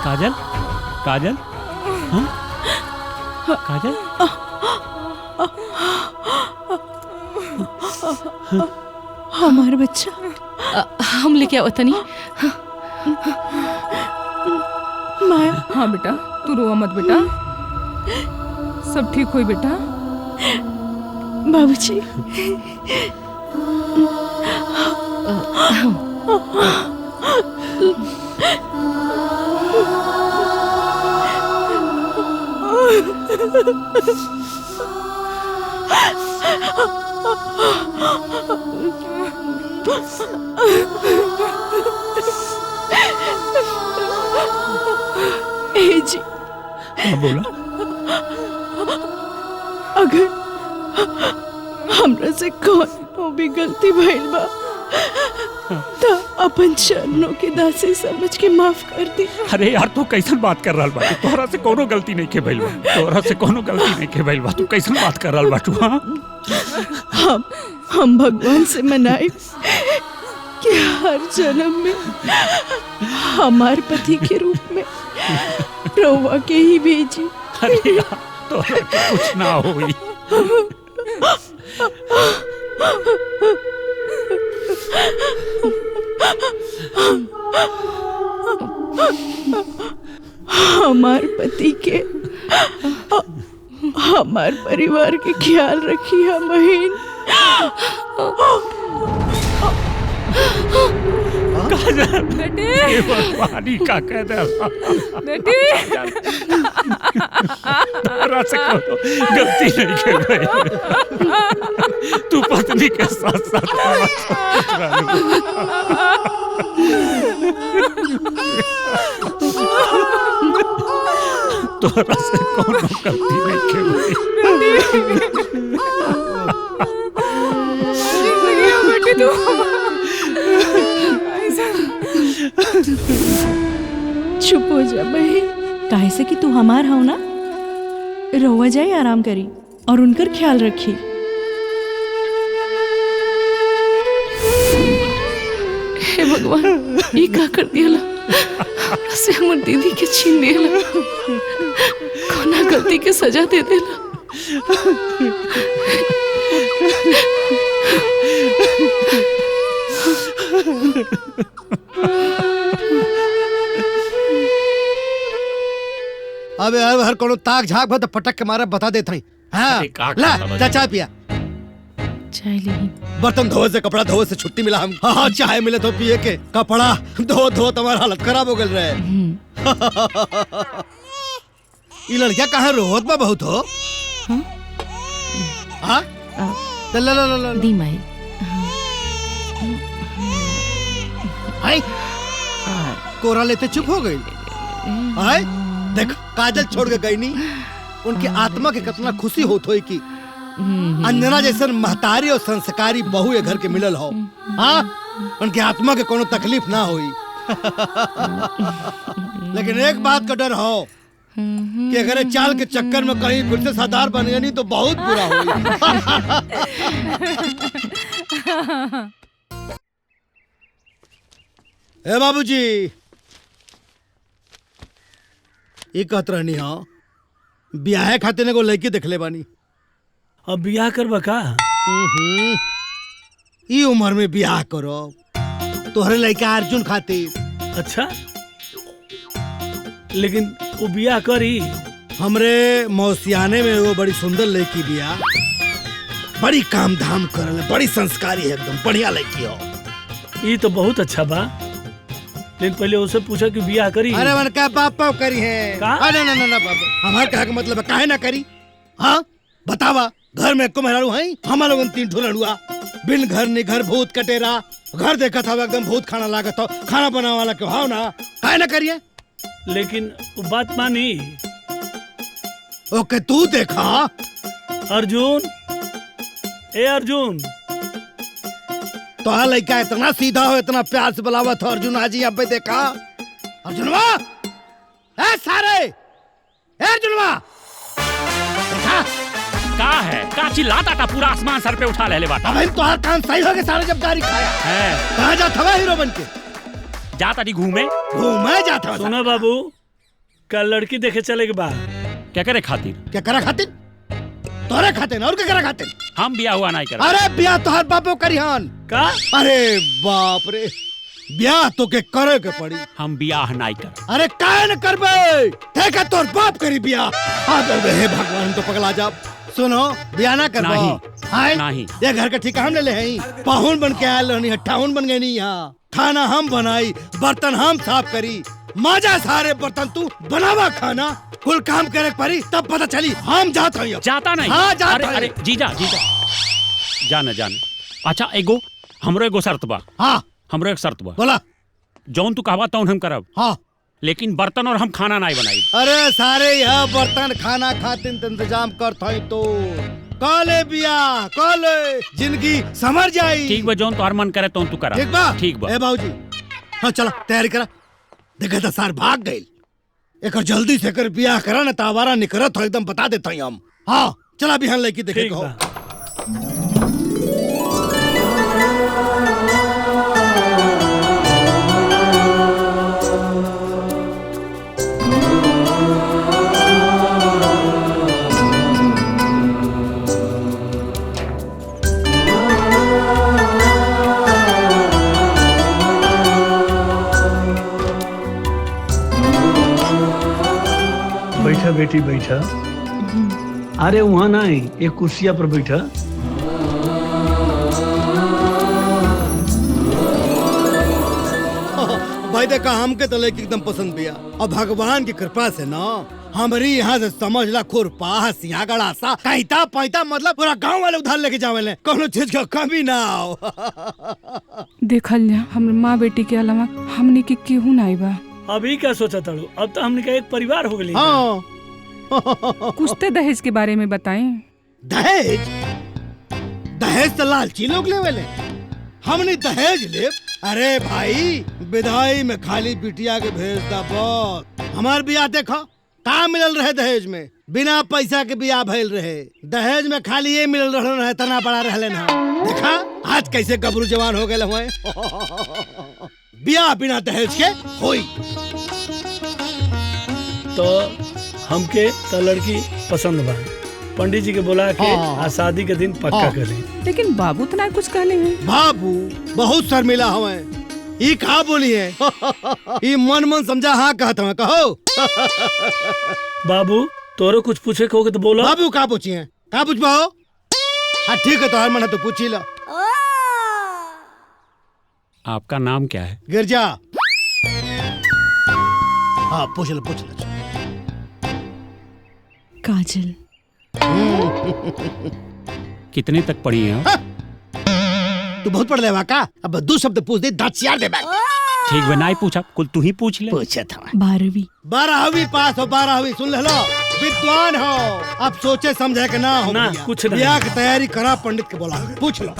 काजल, काजल, हाँ? काजल, हमारा बच्चा हम लेके आओ तनी। माया। हाँ बेटा, तू रोवा मत बेटा, सब ठीक होई बेटा। बाबूजी। जी हाँ बोला। अगर हमरा से कौन भी गलती भइल बा तो अपन चरणों के दासी समझ के माफ कर दी। अरे यार तू कैसन बात कर रहा बाटू? तोहरा से कोनो गलती नहीं के भइल बा, तोहरा से कोनो गलती नहीं के भइल बा। तू कैसन बात कर रहा बाटू? हाँ हम भगवान से मनाए कि हर जन्म में हमार पति के रूप में रउआ के ही भेजी। अरे यार तोहरा के कुछ ना होई। हमार पति के हमार परिवार के ख्याल रखिए बहन। बेटी, ये भगवानी का कह दे बेटी, तोहरा से कोनो गलती नहीं के भइल। तू पत्नी के साथ साथ तोहरा से कोनो गलती नहीं के भइल। बेटी तू चुप हो जा बहन। काहे से कि तू हमार हो ना। रहुआ जाए आराम करी और उनकर ख्याल रखी। हे भगवान, ये का कर दिया से हमर दीदी के छीन दिया। कोना गलती के सजा दे देला। अबे हर कोनो ताक झाक भर पटक के मारा बता देता ही। हाँ ला चाय पिया। चाय ली। बर्तन धोए से कपड़ा धोए से छुट्टी मिला हम। हाँ चाय मिले तो पिए के, कपड़ा धो धो तुम्हारा हालत खराब हो गल रहे। ये लड़कियां कहाँ रोहत में बहुत हो? हाँ ला दी माई। आई कोरा लेते चुप हो गई। आई देखो काजल छोड़ के गई नहीं। उनकी आत्मा के कितना खुशी होत होई कि अंजना जैसन महतारी और संस्कारी बहू ये घर के मिलल हो। हाँ उनकी आत्मा के कोनो तकलीफ ना होई। लेकिन एक बात का डर हो कि अगर ये चाल के चक्कर में कहीं फिर से सरदार बन गई नहीं तो बहुत बुरा होई। ए बाबूजी ये कहत रहनी हो ब्याह खातिर एगो लड़की देखले बानी। अब ब्याह करबा का? ई उम्र में ब्याह करो तोहरे लड़का अर्जुन खातिर। अच्छा लेकिन वो ब्याह करी? हमरे मौसियाने में वो बड़ी सुंदर लड़की बिया, बड़ी काम धाम करल, बड़ी संस्कारी है, एकदम बढ़िया लड़की हो। ये तो बहुत अच्छा बा, लेकिन पहले उसे पूछा कि ब्याह करी। अरे मन का बाप करी है का? अरे ना हमारे कहा का मतलब है काहे ना करी। हाँ बतावा घर में एको मेहरारू है? हम लोगन 3 ठो लड़ुआ, बिन घर नि घर भूत कटेरा। घर देखा था एकदम भूत खाना लागत हो, खाना बनाने वाला क्यों हो ना, काहे ना करिए। लेकिन वो बात मानी। ओके तू देखा अर्जुन, ए अर्जुन, तो लड़का इतना सीधा हो, इतना प्यार से बुलावा था अर्जुन आज यहाँ पे देखा। अर्जुनवा ए सारे, ए अर्जुनवा देखा का है का चिल्लाता था, पूरा आसमान सर पे उठा ले बाटा। अब तो हर कान सही हो गए सारे, जब गाड़ी खाया है कहाँ जाता हुआ हीरो बन के? जाता नहीं घूमे घूमे जाता। सुनो बाबू, का लड़की देखे चले के बाद क्या करे खातिर? क्या करा खातिर? तोरे खातिर और क्या करा खातिर? हम बिया हुआ नहीं कर। अरे ब्याह तोहर बापो करिहन का? अरे बाप रे ब्याह तो के करे के पड़ी। हम बियाह नहीं कर। अरे काहे न करबे? देखा तोर बाप करी ब्याह। हे भगवान तो पगला जा। सुनो ब्याह ना करबो। नहीं, नहीं। ये घर का ठिका हम ले ले हैं। पाहुन बन के आयल रहनी, हट्ठाउन बन गए नहीं यहाँ। खाना हम बनाई, बर्तन हम साफ करी, माजा सारे बर्तन तू बनावा खाना, कुल काम करे परी तब पता चली हम जात हई। जाता नहीं। हाँ जात अरे हई। अरे जीजा जीजा जाने जाने। अच्छा एगो हमरो एगो शर्त बा। हाँ हमरो एक शर्त बा। बोला। जौन तू कहवा तौन हम करब। हाँ लेकिन बर्तन और हम खाना नहीं बनाई। अरे सारे यह बर्तन खाना खातिर इंतजाम करत हई तो काले बियाह काले जिंदगी समझ जाई। ठीक बा, जौन तोहर मन करे तौन तू करा। ठीक बा। ठीक बा। ए बाबूजी हाँ चला तैयारी करा। देखा था सार भाग गई। एक जल्दी से कर बियाह करा न तावारा निकरत हो एकदम बता देता हम। हाँ चला बिहान लेके देखे ठीक कहो। बा। बैठा बेटी बैठा। अरे वहाँ नहीं, एक कुर्सिया पर बैठा। भाई देखा हमके तो लेके एकदम पसंद बिया। अब भगवान की कृपा से ना हमारी यहाँ से समझ ला खुरपा सियागड़ा सा कहता पैता मतलब पूरा गांव वाले उधार लेके जावे कोनो चीज का कमी ना हो। देखल जा हमर माँ बेटी के अलावा हमने के केहू नहीं बा। अभी क्या सोचा ताड़ू? अब तो हमने का एक परिवार हो गई। हाँ कुछ तो दहेज के बारे में बताएं। दहेज दहेज तो लालची लोग ले वाले, हमने दहेज ले। अरे भाई विदाई में खाली बिटिया के भेज दा बस। हमार बियाह देखो का मिलल रहे दहेज में, बिना पैसा के बियाह भइल रहे। दहेज में खाली ये मिलल रहे तना बड़ा रहले ना। देखा आज कैसे गबरू जवान हो गए हुए। बियाह बिना दहेज के होई तो हमके तो लड़की पसंद बा। पंडित जी के बुला के हाँ। आ शादी के दिन पक्का हाँ। करें। लेकिन बाबू तो ना कुछ कहले हैं। बाबू बहुत शर्मिला हुए। ये कहा बोली है। ये मन मन समझा हाँ कहता हूँ कहो। बाबू तोरो कुछ पूछे कहोगे तो बोला। बाबू का पूछी है? का पूछ पाओ? हाँ ठीक है तो हर मन है तो पूछ ही लो। आपका नाम क्या है? गिरजा। हाँ पूछ लो पूछ लो। काजल। कितने तक पढ़ी हैं आप? तू बहुत पढ़ ले का? अब दो शब्द पूछ दे दांत चियार दे बैग। ठीक बे नहीं पूछा, कुल तू ही पूछ ले। पूछा था 12वीं। 12वीं पास हो, 12वीं सुन लो विद्वान हो। अब सोचे समझे के ना हो ना, भैया। कुछ नहीं। ब्याह की तैयारी करा पंडित के बोला पूछ लो।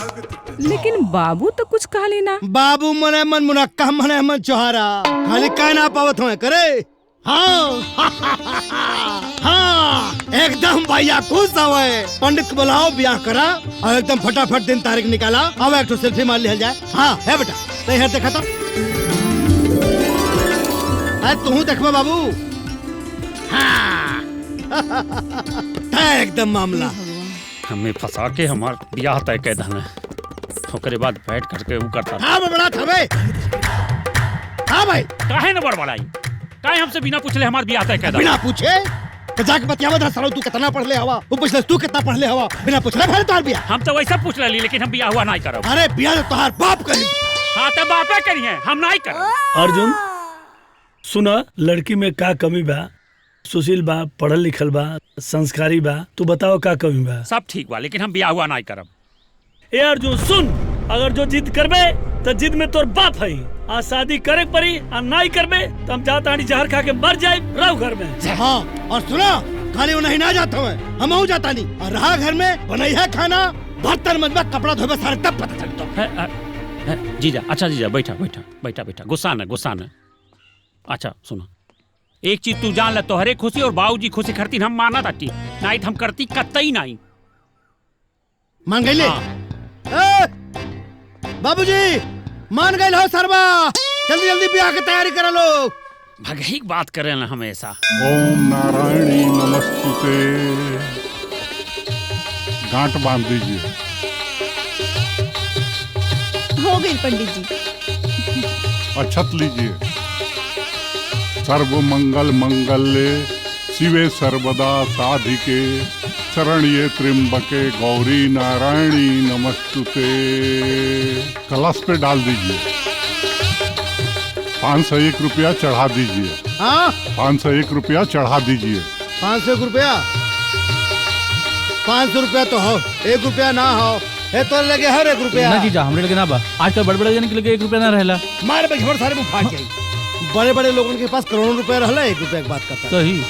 लेकिन बाबू तो कुछ कहले ना। बाबू मने मन मुनक्का मने मन चोहारा खाली कह ना पावत हो करे। हाँ हाँ एकदम भैया खुश हवे। पंडित को बुलाओ ब्याह करा और एकदम फटाफट दिन तारीख निकाला। अब एक सेल्फी मार लिया जाए। हाँ है बेटा नहीं है देखा तो तू देखबा बाबू। हाँ एकदम मामला हमें फंसा के हमार ब्याह तय कर देना। ओकरे बाद बैठ करके वो करता था। हाँ बड़ा था भाई। हाँ भाई काहे न बड़बड़ाई? काहे हमसे बिना पूछले हमार ब्याह तय कर देना? बिना पूछे तो जाके बतियावा था सालो तू कितना पढ़ ले हवा। वो पूछ ले तू कितना पढ़ ले हवा बिना पूछले भले तोहार ब्याह। हम तो वैसा पूछ ली लेकिन हम ब्याह हुआ नहीं करब। अरे ब्याह तो तोहार बाप करी। हाँ तो बापे करी है, हम नहीं करब। अर्जुन सुना लड़की में का कमी बा? सुशील बा, पढ़ल लिखल बा, संस्कारी बा, तू बताओ का कमी बा? सब ठीक बा लेकिन हम ब्याह हुआ नहीं करब। ए अर्जुन सुन, अगर जो जिद करबे तो जिद में तोर बाप है। आ शादी करे पड़ी आ नहीं करबे तो हम जाता जहर खा के मर जाए रहो घर में। हाँ और सुना खाली वो नहीं ना जाता हूँ हम जाता नहीं। और रहा घर में बनैया खाना बर्तन मजबा कपड़ा धोबे सारे तब पता चलता। जीजा अच्छा जीजा बैठा बैठा बैठा बैठा गुस्सा न। अच्छा सुनो एक चीज तू जान ले, तोहरे खुशी और बाबूजी खुशी करती हम माना ताटी नहीं हम करती कतई नहीं। मान गई ले। बाबूजी मान गए हो सरबा। जल्दी जल्दी ब्याह की तैयारी करा लो। भगही बात करें ना हमेशा। ओम नारायणी नमस्तुते। गांठ बांध दीजिए। हो गई पंडित जी। अक्षत लीजिए। सर्व मंगल मंगल्ये शिवे सर्वदा साधिके शरण्ये त्र्यंबके गौरी नारायणी नमस्तुते। कलश पे डाल दीजिए। 501 रुपया चढ़ा दीजिए। हाँ 501 रुपया चढ़ा दीजिए। 500 रुपया। 500 रुपया तो हो, 1 रुपया ना हो। ए तो लगे हर 1 रुपया। ना जीजा हमरे लगे ना बा। आजकल बड़े बड़े जन के लगे 1 रुपया ना रहला। मारे पे झोड़ सारे मुंह फाट जाई। बड़े बड़े लोगों के पास करोड़ों रुपया रहला, 1 रुपया की बात करता। सही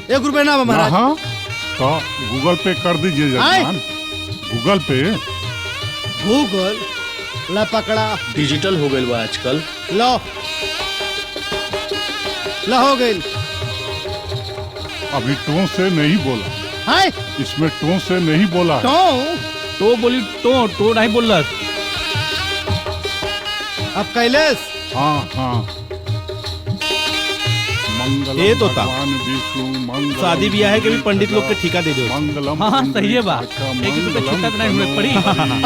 1 रुपया ना बा महाराज। हाँ तो गूगल पे कर दीजिए जजमान। गूगल पे। गूगल ला पकड़ा। डिजिटल हो गई बा आजकल। लो ला हो गई। अभी टों से नहीं बोला। हाय इसमें टों से नहीं बोला। तो बोली तो नहीं बोल रहा। अब कैलेश। हाँ हाँ मंगलम ये तो था। भगवान विष्णु मंगलम। शादी ब्याह है कि भी पंडित लोग के ठिका दे दो। मंगलम। हाँ सही है बा। 1 रुपया छूटा तो नहीं हुए पड़ी।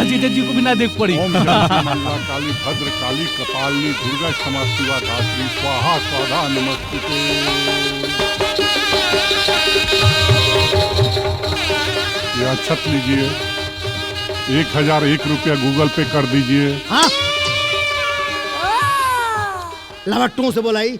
अजीत जी को भी ना देख पड़ी। ओम मंगला काली भद्र काली कपालिनी दुर्गा क्षमा शिवा धात्री स्वाहा स्वाधा नमस्तुते। ये अक्षत लीजिए। 1001 रुपया गूगल पे कर दीजिए। हाँ लवट्टू से बोलाई।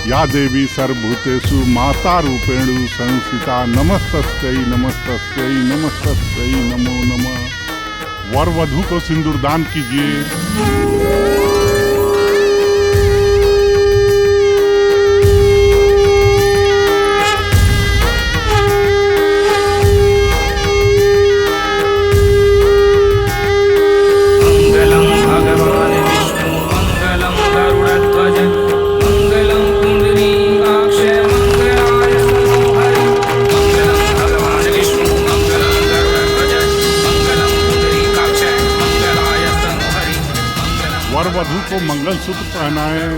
या देवी सर्वभूतेषु माता रूपेणु संस्थिता नमस्तस्यै नमस्तस्यै नमस्तस्यै नमो नमः। वर वधू को सिंदूर दान कीजिए। वर वधू को मंगलसूत्र पहनाएं।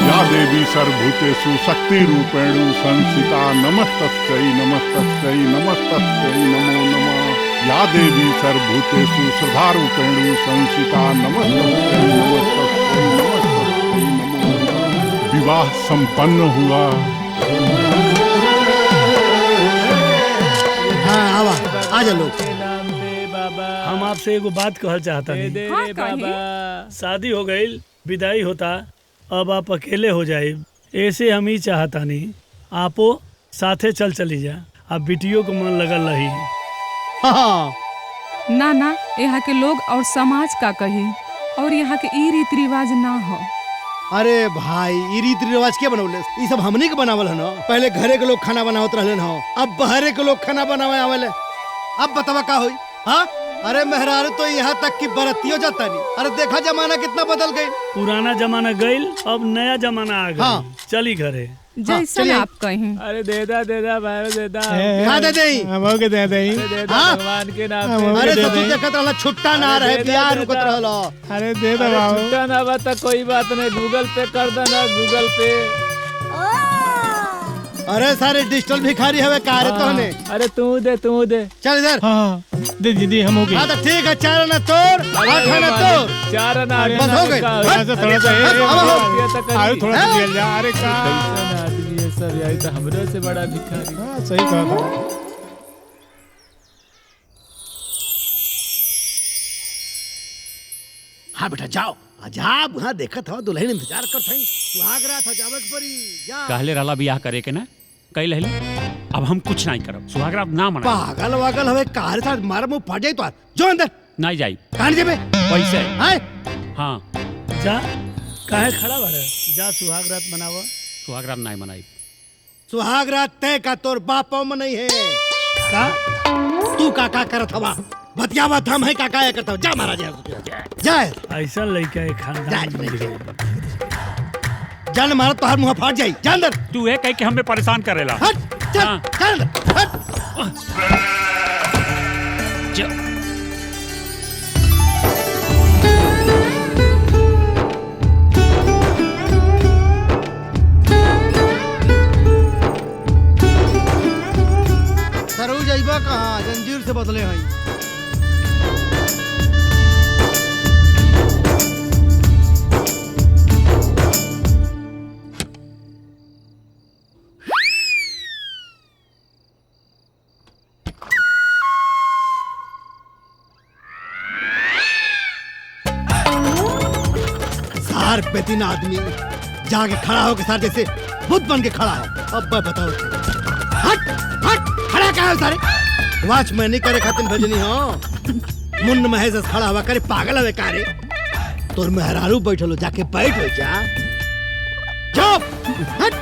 या देवी सर्वभूतेषु शक्ति रूपेणु संस्थिता नमस्तस्यै नमस्तस्यै नमस्तस्यै नमो नमः। या देवी सर्वभूतेषु श्रद्धा रूपेणु संस्थिता नमस्तस्यै नमस्तस्यै नमस्तस्यै नमो नमः। विवाह संपन्न हुआ। हाँ आवा आजा लोग। हम आपसे एगो बात कहल चाहता नहीं। हाँ, कही। शादी हो गई, विदाई होता, अब आप अकेले हो जाए। ऐसे हम ही चाहता नहीं, आपो साथे चली जा। अब बिटियों को मन लगल रही। हाँ ना ना यहाँ के लोग और समाज का कही, और यहाँ के ई रीति रिवाज ना हो। अरे भाई ये रीति रिवाज क्या बनौले? ये सब हमने के बनावल है ना। पहले घरे के लोग खाना बनावत रहले ना, अब बहरे के लोग खाना बनावे आवेले। अब बतावा का हुई? हाँ अरे मेहरारू तो यहाँ तक की बरतियो जाता नहीं। अरे देखा जमाना कितना बदल गई। पुराना जमाना गईल, अब नया जमाना आ गया। हाँ। चली घरे। जैसा आप कहीं। अरे देदा भाई देदा। हाँ दे दे। हाँ? भगवान के नाम अरे सब तू देखत रहला, छुट्टा ना रहे, प्यार रुकत रहला। अरे दे दो छुट्टा ना बता कोई बात नहीं, गूगल पे कर देना, गूगल पे। अरे सारे डिजिटल भिखारी हवे कारे तो हने। अरे तू दे चल इधर। हाँ दे दीदी हम हो गए। हाँ तो ठीक है, 4 आना तोड़, 8 आना तोड़। 4 आना बस हो गए। थोड़ा सा दिया जा। अरे का आदमी है सब, यही तो हमरे से बड़ा भिखारी। हाँ सही कहा। हाँ बेटा जाओ। जा वहाँ देखत हो, दुल्हन इंतजार करत हई। सुहाग रात हो जावक परी। जा। कहले रहला बियाह करे के ना, कई लहले। अब हम कुछ नहीं करब, सुहागरात ना मना। पागल वागल हवे कारे साथ मार मुंह फट जाई तो जो अंदर नहीं जाई। कान जेबे पैसे। हाय हाँ जा, काहे खड़ा बारे? जा सुहाग रात मनावा। सुहागरात नहीं मनाई। सुहाग रात तय का तोर बापो में नहीं है का? तू काका करत हवा बतियावा हम है काका या करता जा महाराज जा ऐसा लड़का है खानदान में मिल गया। जान मारा तो हर मुंह फाट जाई। जा अंदर। तू है कह के हमें परेशान करेला। हट चल हाँ। चल हट। सरू जाइबा कहाँ? जंजीर से बदले हई। सार पे 3 आदमी जाके खड़ा हो के सार जैसे बुत बन के खड़ा है। अब मैं बताओ हट हट खड़ा क्या है सारे? वॉचमैन नहीं करे खातिर भजनी हो। मुंड महेश खड़ा हुआ करे पागल है कारे? तोर मेहरारू बैठलो जाके बैठ हो जा। चुप हट।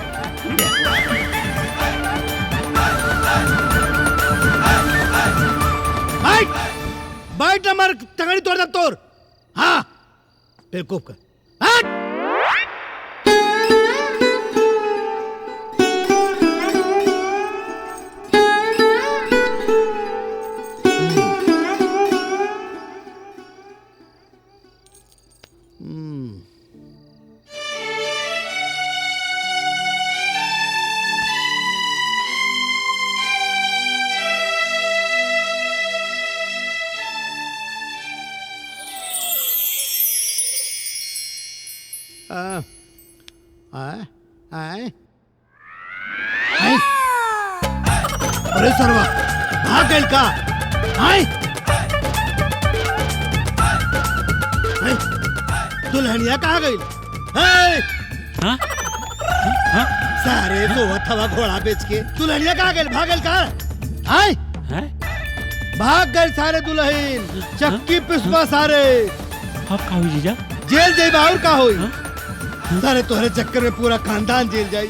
बैठ बैठ मर टंगड़ी तोड़ दे तोर। हाँ बेवकूफ कर। हट। अरे सरवा भाग गइल का? दुल्हनिया कहाँ गई? हाँ? सारे तो हवा घोड़ा बेच के दुल्हनिया कहाँ गई? भागल का? भाग गए सारे दुल्हन। चक्की पिसवा सारे। अब का हुई जीजा? जेल जाई बाहर का हुई? सारे तोहरे चक्कर में पूरा खानदान जेल जाई।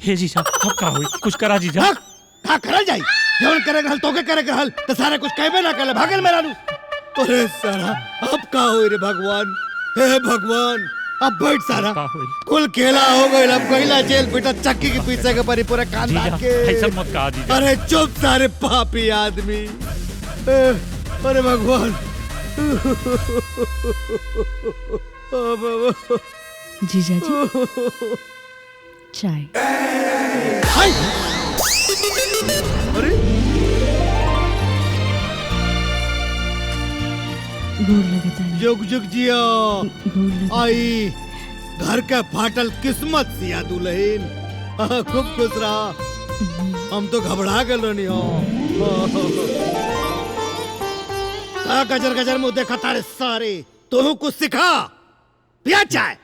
हे जीजा अब का हुई? कुछ करा जीजा। का करल जाई? जवन करे रहल तोके करे रहल तो सारे कुछ कहबे ना करले भागल मेरा नु। अरे सारा अब का होई रे भगवान? हे भगवान अब बैठ सारा कुल खेला हो गई। अब गईला जेल बेटा चक्की के पीछे के परी पूरा खानदान के। ऐसा मत कहा जीजा। अरे चुप सारे पापी आदमी। अरे भगवान। जीजा जी चाय। अरे गोर लगता है। जुग जुग जिया गोर लगता आई घर का फाटल किस्मत सिया दुल्हन। खूब खुश रहा। हम तो घबरा गए रहनी हो। गजर गजर मुंह देखा तारे सारे। तू कुछ सिखा पिया चाय।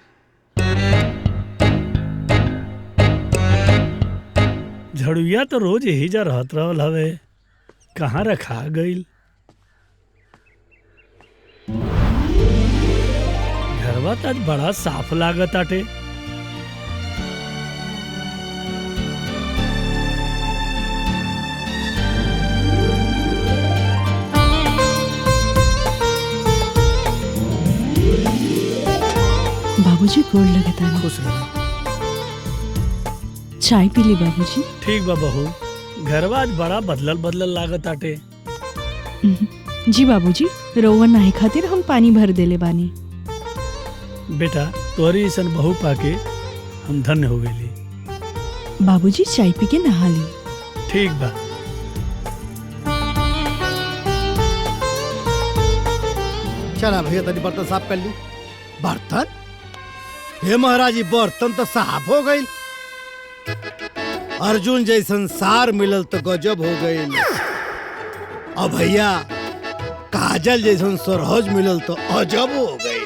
झड़ुआ तो रोज यही जा रहत रहल हवे। कहाँ रखा गईल? घरवा तो आज बड़ा साफ लागत आटे। बाबूजी गोर लगता है। खुश रह। चाय पी ली बाबूजी। ठीक बा बहू। घरवा आज बड़ा बदलल बदलल लागत आटे। जी बाबूजी रउआ नाहे खातिर हम पानी भर देले बानी। बेटा तोहरी ऐसन बहू पाके हम धन्य हो गईली। बाबूजी चाय पी के नहा ली। ठीक बा। चला भैया तनी बर्तन साफ कर ली। बर्तन? हे महाराज जी बर्तन तो साफ हो गई। अर्जुन जैसन सार मिलल तो गजब हो गई। और भैया काजल जैसन सरहज मिलल तो अजब हो गई।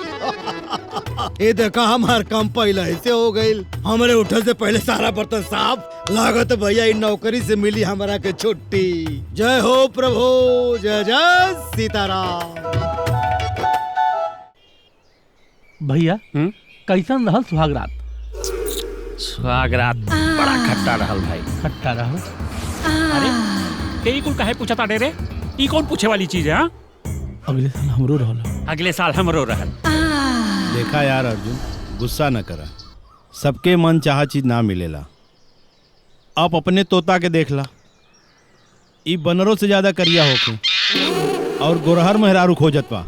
ये देखा हमार काम पहले ऐसे हो गई। हमारे उठे से पहले सारा बर्तन साफ लागत। भैया इन नौकरी से मिली हमारा के छुट्टी। जय हो प्रभु। जय जय सीताराम। भैया कैसन रहल सुहागरात? सुहागरात बड़ा खट्टा रहल भाई। खट्टा रहल? अरे तेरी कुल काहे पूछता रे? ई कौन पूछे वाली चीज है? अगले साल हमरो रहल। अगले साल हमरो रहल। देखा यार अर्जुन गुस्सा न करा। सबके मन चाहा चीज ना मिलेला। आप अपने तोता के देख ला, ई बनरों से ज्यादा करिया होके और गोरहर मेहरारू खोजत बा।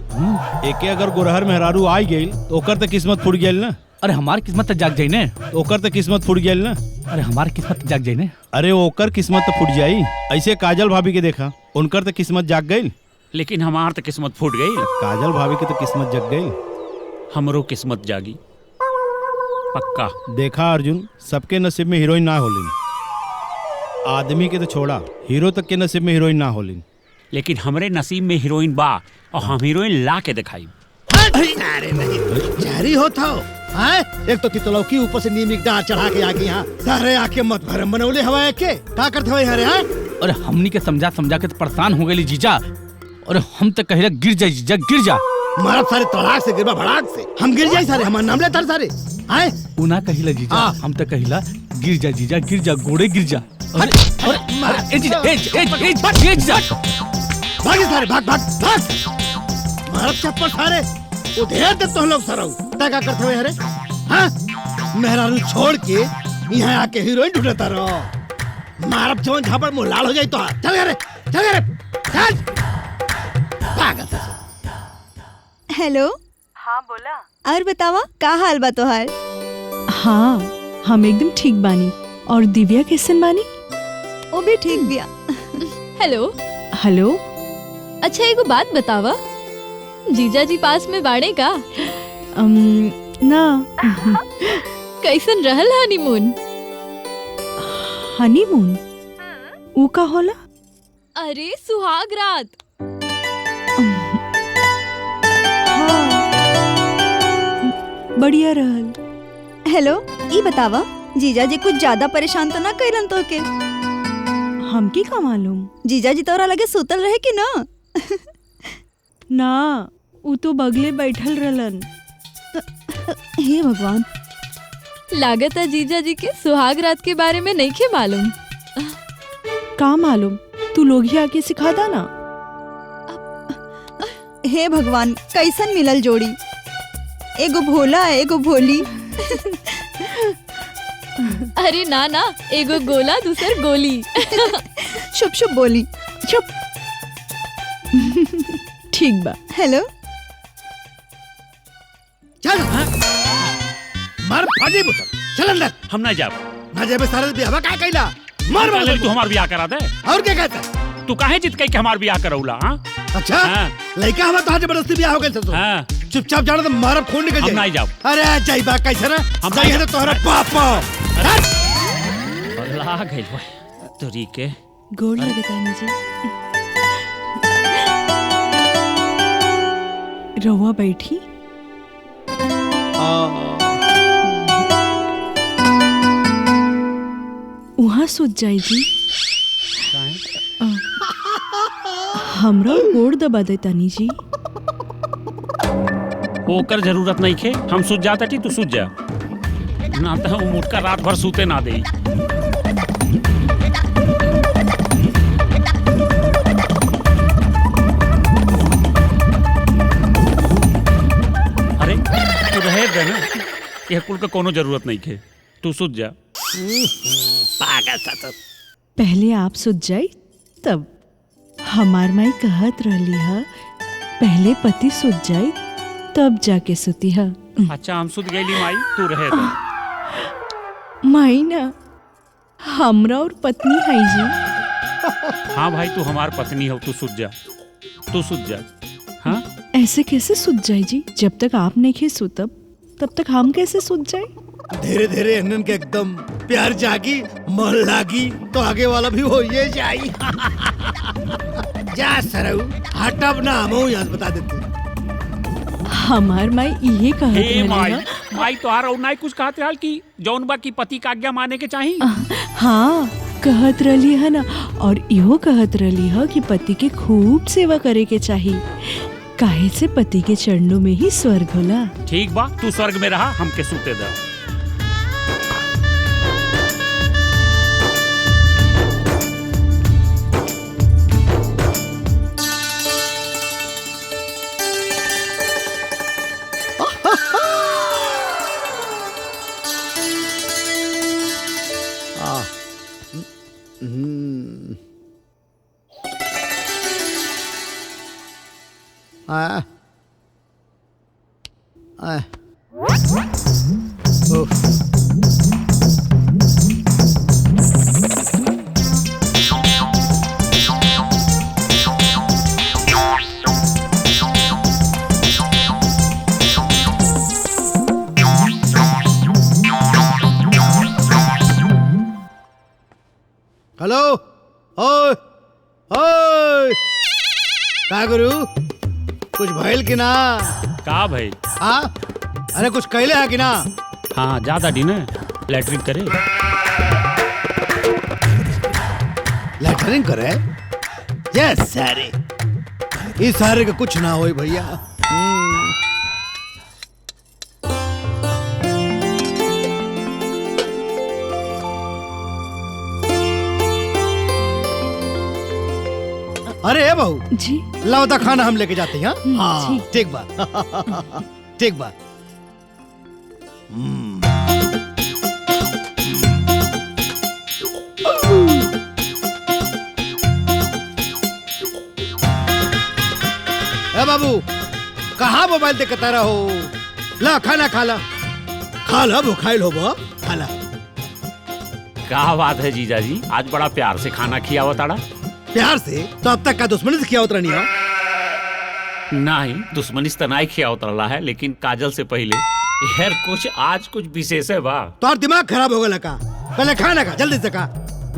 एके अगर गोरहर मेहरारू आई गई तो ओकर तो किस्मत फूट गई ना। अरे हमार किस्मत तो जाग जाई ने। ओकर तो किस्मत फूट गई ना। अरे हमार किस्मत तो जाग जाई ने। अरे ओकर किस्मत तो फूट जाई। ऐसे काजल भाभी के देखा, उनकर तो किस्मत जाग गई। लेकिन हमार तो किस्मत फूट गई। काजल भाभी की तो किस्मत जग गई। हमरो किस्मत जागी पक्का। देखा अर्जुन, सबके नसीब में हीरोइन ना होलिन। आदमी के तो छोड़ा, हीरो तक के नसीब में हीरोइन ना होलिन। लेकिन हमरे नसीब में हीरोइन बा और हम हीरोइन ला के दिखाई। अरे नहीं, जारी होता हो। हाँ? एक तो तितलौकी ऊपर से नीम डाल चढ़ा के आगे यहाँ सारे आके मत भरम बनौले हवा के का करते हुए हरे। हाँ? अरे हमनी के समझा समझा के तो परेशान हो गई जीजा। और हम तो कह रहे गिर जा जीजा, गिर जा। मारा सारे तड़ाक से गिरबा भड़ाक से हम गिर जाए सारे, हमारा नाम लेता सारे। आए उना कहिला जीजा, हम तो कहिला गिर जा जीजा, गिर जा, गोड़े गिर जा। अरे ए जीजा, ए जीजा, भाग सारे, भाग भाग भाग। मारा चप्पल सारे उधेर दे तो लोग सरऊ ता का करते हुए हरे। हाँ? मेहरारू छोड़ के यहाँ आके हीरोइन ढूंढता रहो। मारब जवन झापड़ मुंह लाल हो जाए तो चल रे, चल रे, चल। भाग। हेलो। हाँ बोला। और बतावा का हाल बा तोहार? हाँ हम एकदम ठीक बानी। और दिव्या कैसन बानी? वो भी ठीक बिया। हेलो। हेलो। अच्छा एगो बात बतावा, जीजा जी पास में बाड़े का? ना। कैसन रहल हनीमून? हनीमून ऊ का होला? अरे सुहाग रात। बढ़िया रहल। हेलो, ई बतावा जीजा जी कुछ ज्यादा परेशान तो ना कइलन तो के? हमकी का मालूम? जीजा जी तोरा लगे सुतल रहे कि ना? ना, ऊ तो बगले बैठल रहलन। हे भगवान। लागत है जीजा जी के सुहाग रात के बारे में नहीं के मालूम। का मालूम? तू लोग ही आके सिखा दा ना। हे भगवान, कैसन मिलल जोड़ी, एगो भोला एगो भोली। अरे ना ना, एगो गोला दूसर गोली। शुभ शुभ बोली, चुप। ठीक बा। हेलो। चल। मार फाड़ी बोतल, चल अंदर। हम ना जाब। ना जाबे सारे बियाह का कैला? मार मार तू हमार बियाह करा दे। और क्या कहता? तू काहे जित के हमार बियाह करौला? हां अच्छा, लड़का हमार तो जबरदस्ती बियाह हो गइल तो। हां, चुपचाप जाना तो मारब खून निकल जाए। हम नहीं जाब। अरे जाई बा कैसे ना? हम जाई है तोहरा पापा। ला गइल बा तोरी के। गोड़ लगता मुझे। रवा बैठी। वहाँ सुत जाई जी। हमरा गोड़ दबा देता नी जी। ओकर जरूरत नहीं खे, हम सुत जाता थी तू सुत जा ना तो हम उठकर रात भर सूते ना दे। अरे तू रहे दे ना, ये कुल का कोनो जरूरत नहीं खे, तू सुत जा। पागल सा। पहले आप सुत जाई तब। हमार माई कहत रहली है पहले पति सुत जाई तब जाके सुती है। अच्छा हम सुत गईली माई, तू रहे दे। माई ना हमरा और पत्नी है जी। हाँ भाई तू हमार पत्नी हो, तू सुत जा, तू सुत जा। हाँ ऐसे कैसे सुत जाए जी? जब तक आप नहीं खे सुतब तब तक हम कैसे सुत जाए? धीरे धीरे अनन के एकदम प्यार जागी, मन लागी तो आगे वाला भी हो ये जाई। जा सरऊ, हटब ना, हम याद बता देते। हमार माई ये कहत हे माई, रहली माई तो आ रहा कुछ कहते हाल की जौन बा की पति का आज्ञा माने के चाहिए। हाँ कहत रहली है ना, और इहो कहत रहली है कि पति के खूब सेवा करे के चाहिए, काहे से पति के चरणों में ही स्वर्ग होला। ठीक बा, तू स्वर्ग में रहा, हमके सूते दा। हेलो, ओए ओए, का गुरु कुछ भइल कि ना? का भाई? हाँ, अरे कुछ कहले है कि ना? हाँ, ज्यादा डी ना लैटरिन करे। लैटरिन करे? यस सारे, इस सारे का कुछ ना होई भैया। अरे बहू जी, लाओ खाना हम लेके जाते हैं। हाँ ठीक बा ठीक बा। बाबू कहाँ मोबाइल देखता रहो? ला खाना खा ला, खा ला, भूखाइल हो बा, खा ला। क्या बात है जीजा जी, आज बड़ा प्यार से खाना खियावा ताड़ा। प्यार से? तो अब तक का दुश्मनी से खिया उतरा नहीं हो? नहीं, दुश्मनी से नहीं खिया उतरला है, लेकिन काजल से पहले यार कुछ आज कुछ विशेष है बा। तो और दिमाग खराब हो गया का? पहले खाना खा, जल्दी से खा।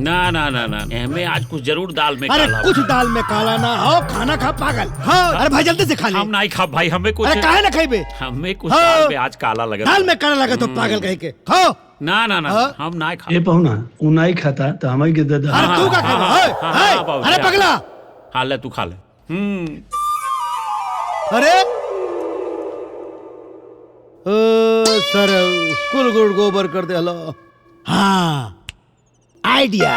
ना ना ना ना, हमें आज कुछ जरूर दाल में अरे काला। कुछ दाल में काला ना हो, खाना खा पागल। हाँ, अरे भाई जल्दी से खा ले। हम नहीं खा भाई, हमें कुछ। अरे काहे ना खाइबे? हमें कुछ हाँ। दाल में आज काला लगा। दाल में काला लगा तो पागल कहे के खाओ। ना ना ना, हाँ? हम नहीं खा। ए पहुना उ नहीं खाता तो हमारे के दे दे। अरे तू का खाएगा? अरे पगला, खा ले, तू खा ले। अरे सर कुल गुड़ गोबर कर दे। हलो, हाँ आइडिया।